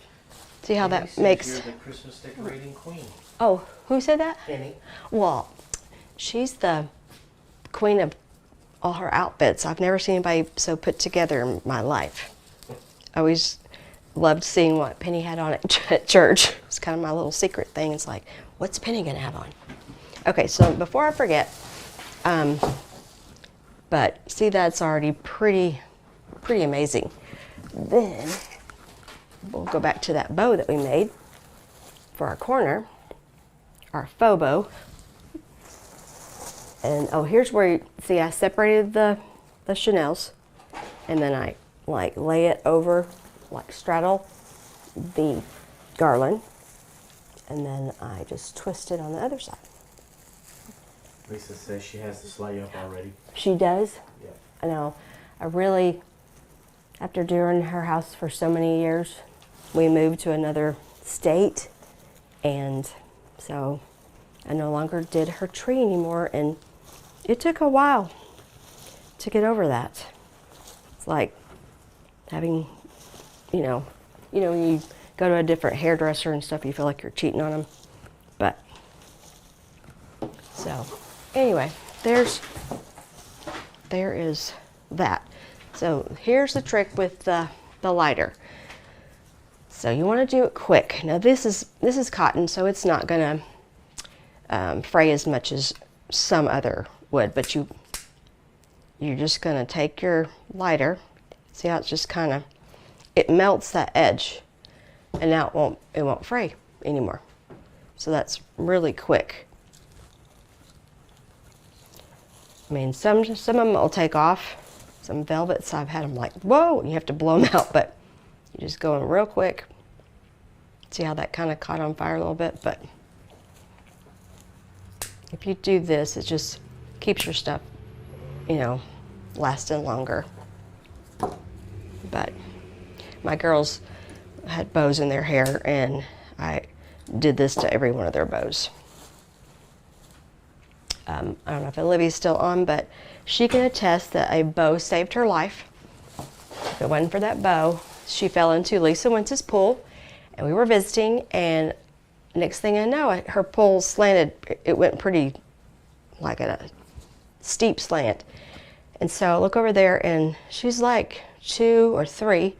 see how that makes... You're the Christmas decorating queen. Oh, who said that? Penny. Well, she's the queen of all her outfits. I've never seen anybody so put together in my life. I always loved seeing what Penny had on at church. It's kind of my little secret thing. It's like, what's Penny gonna have on? Okay, so before I forget, but see, that's already pretty amazing. Then we'll go back to that bow that we made for our corner, our faux bow. And oh, here's where you see I separated the chenelles, and then I like lay it over, like straddle the garland, and then I just twist it on the other side. Lisa says she has the sleigh up already. She does? Yeah. I know. I really, after doing her house for so many years, we moved to another state, and so I no longer did her tree anymore, and it took a while to get over that. It's like having, when you go to a different hairdresser and stuff, you feel like you're cheating on them. But, so, anyway, there is that. So here's the trick with the lighter. So you want to do it quick. Now this is cotton, so it's not gonna fray as much as some other would, but you're just gonna take your lighter. See how it's just kind of, it melts that edge, and now it won't fray anymore. So that's really quick. I mean, some of them will take off. Some velvets, I've had them like, whoa, and you have to blow them out, but you just go in real quick. See how that kind of caught on fire a little bit, but if you do this, it just keeps your stuff, lasting longer. But my girls had bows in their hair, and I did this to every one of their bows. I don't know if Olivia's still on, but she can attest that a bow saved her life. If it wasn't for that bow, she fell into Lisa Wentz's pool, and we were visiting, and next thing I know, her pool slanted. It went pretty, like at a steep slant. And so I look over there, and she's like 2 or 3,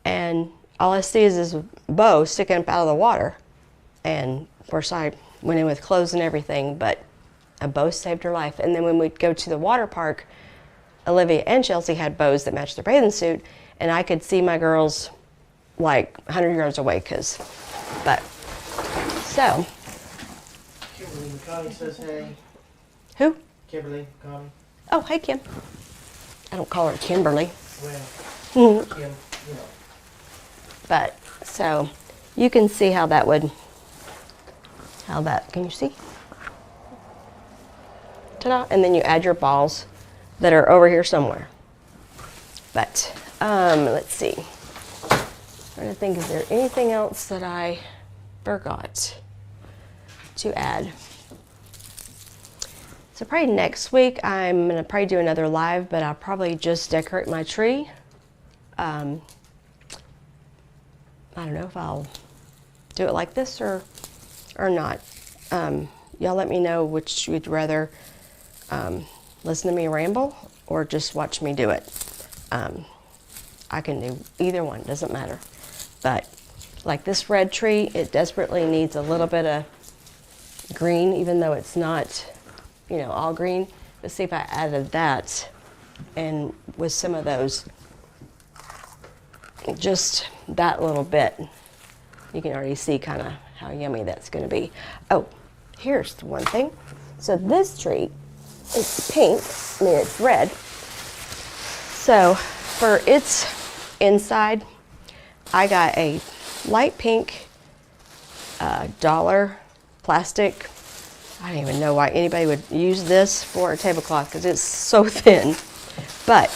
and all I see is this bow sticking up out of the water. And of course, I went in with clothes and everything, but a bow saved her life. And then when we'd go to the water park, Olivia and Chelsea had bows that matched their bathing suit, and I could see my girls like 100 yards away, so. Kimberly McConaughey says hey. Who? Kimberly McConaughey. Oh, hey, Kim. I don't call her Kimberly. Well, Kim, But, so, you can see how that, can you see? Ta-da! And then you add your balls that are over here somewhere. But let's see. I'm trying to think, is there anything else that I forgot to add? So probably next week I'm gonna probably do another live, but I'll probably just decorate my tree. I don't know if I'll do it like this or not. Y'all let me know which you'd rather listen to me ramble or just watch me do it. I can do either one, doesn't matter. But like this red tree, it desperately needs a little bit of green, even though it's not, you know, all green. Let's see if I added that, and with some of those, just that little bit, you can already see kind of how yummy that's going to be. Oh, here's the one thing. So this tree is pink, I mean it's red. So for its inside, I got a light pink dollar plastic. I don't even know why anybody would use this for a tablecloth because it's so thin. But,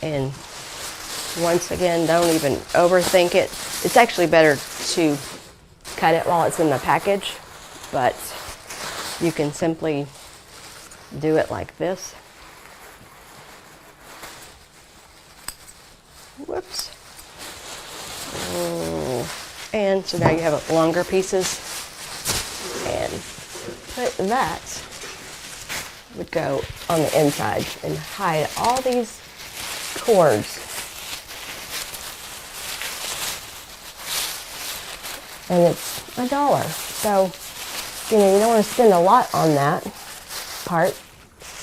and once again, don't even overthink it. It's actually better to cut it while it's in the package, but you can simply do it like this. Whoops. Oh. And so now you have longer pieces, and put that would go on the inside and hide all these cords. And it's $1. So, you know, you don't want to spend a lot on that part,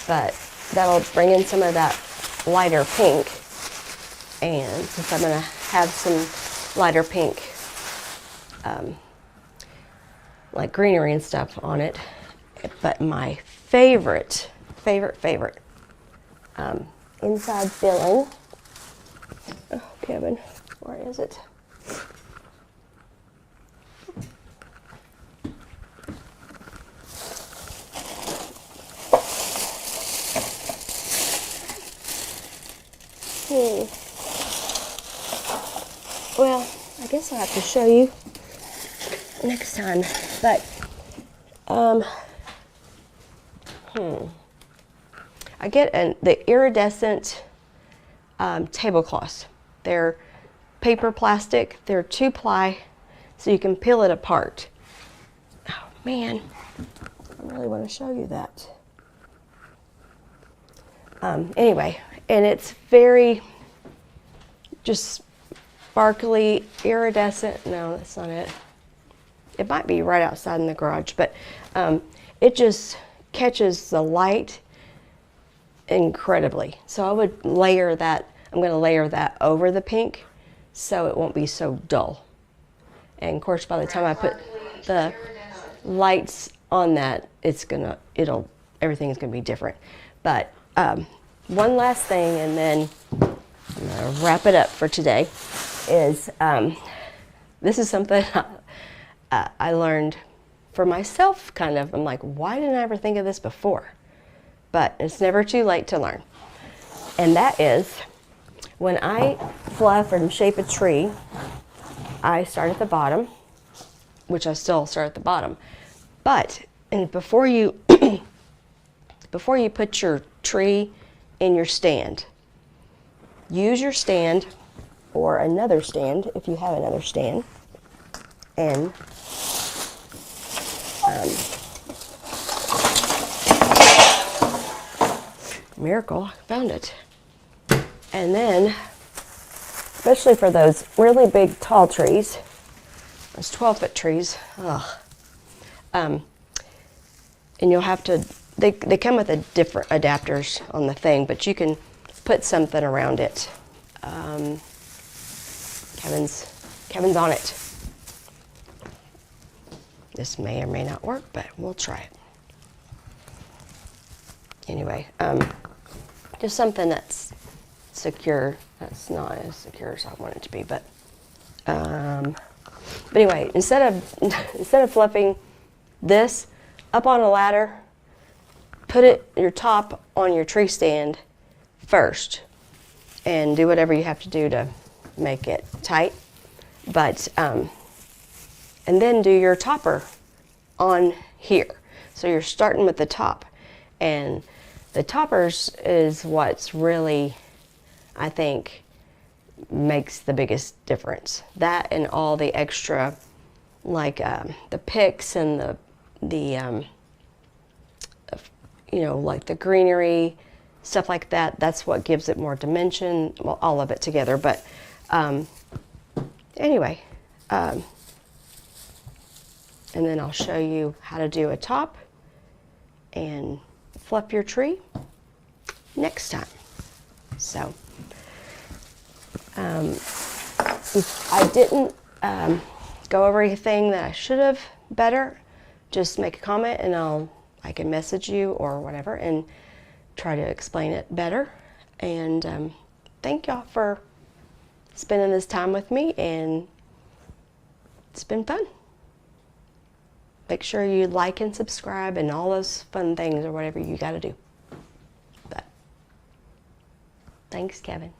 but that'll bring in some of that lighter pink. And since I'm going to have some lighter pink, like greenery and stuff on it, but my favorite inside filling, oh Kevin, where is it? Well, I guess I'll have to show you next time, but I get the iridescent tablecloths. They're paper plastic, they're 2-ply, so you can peel it apart. Oh man, I really want to show you that. Anyway, and it's very just sparkly, iridescent. No, that's not it. It might be right outside in the garage, but it just catches the light incredibly. So I would layer that. I'm going to layer that over the pink so it won't be so dull. And of course, by the time I put the lights on that, everything's going to be different. But one last thing, and then I'm going to wrap it up for today, is this is something I learned for myself, kind of. I'm like, why didn't I ever think of this before? But it's never too late to learn. And that is, when I fluff and shape a tree, I start at the bottom, which I still start at the bottom. But before you before you put your tree in your stand, use your stand or another stand if you have another stand, and miracle, I found it. And then, especially for those really big tall trees, those 12-foot trees, and you'll have to, they come with a different adapters on the thing, but you can put something around it. Kevin's on it. This may or may not work, but we'll try it. Anyway, just something that's secure. That's not as secure as I want it to be, but anyway, instead of fluffing this up on a ladder, put your top on your tree stand first and do whatever you have to do to make it tight. But, and then do your topper on here. So you're starting with the top, and the toppers is what's really, I think, makes the biggest difference. That and all the extra, like the picks and the you know, like the greenery, stuff like that. That's what gives it more dimension. Well, all of it together. But anyway, and then I'll show you how to do a top and fluff your tree next time. So if I didn't go over anything that I should have better, just make a comment and I can message you or whatever and try to explain it better. And thank y'all for spending this time with me, and it's been fun. Make sure you like and subscribe and all those fun things or whatever you got to do. But thanks, Kevin.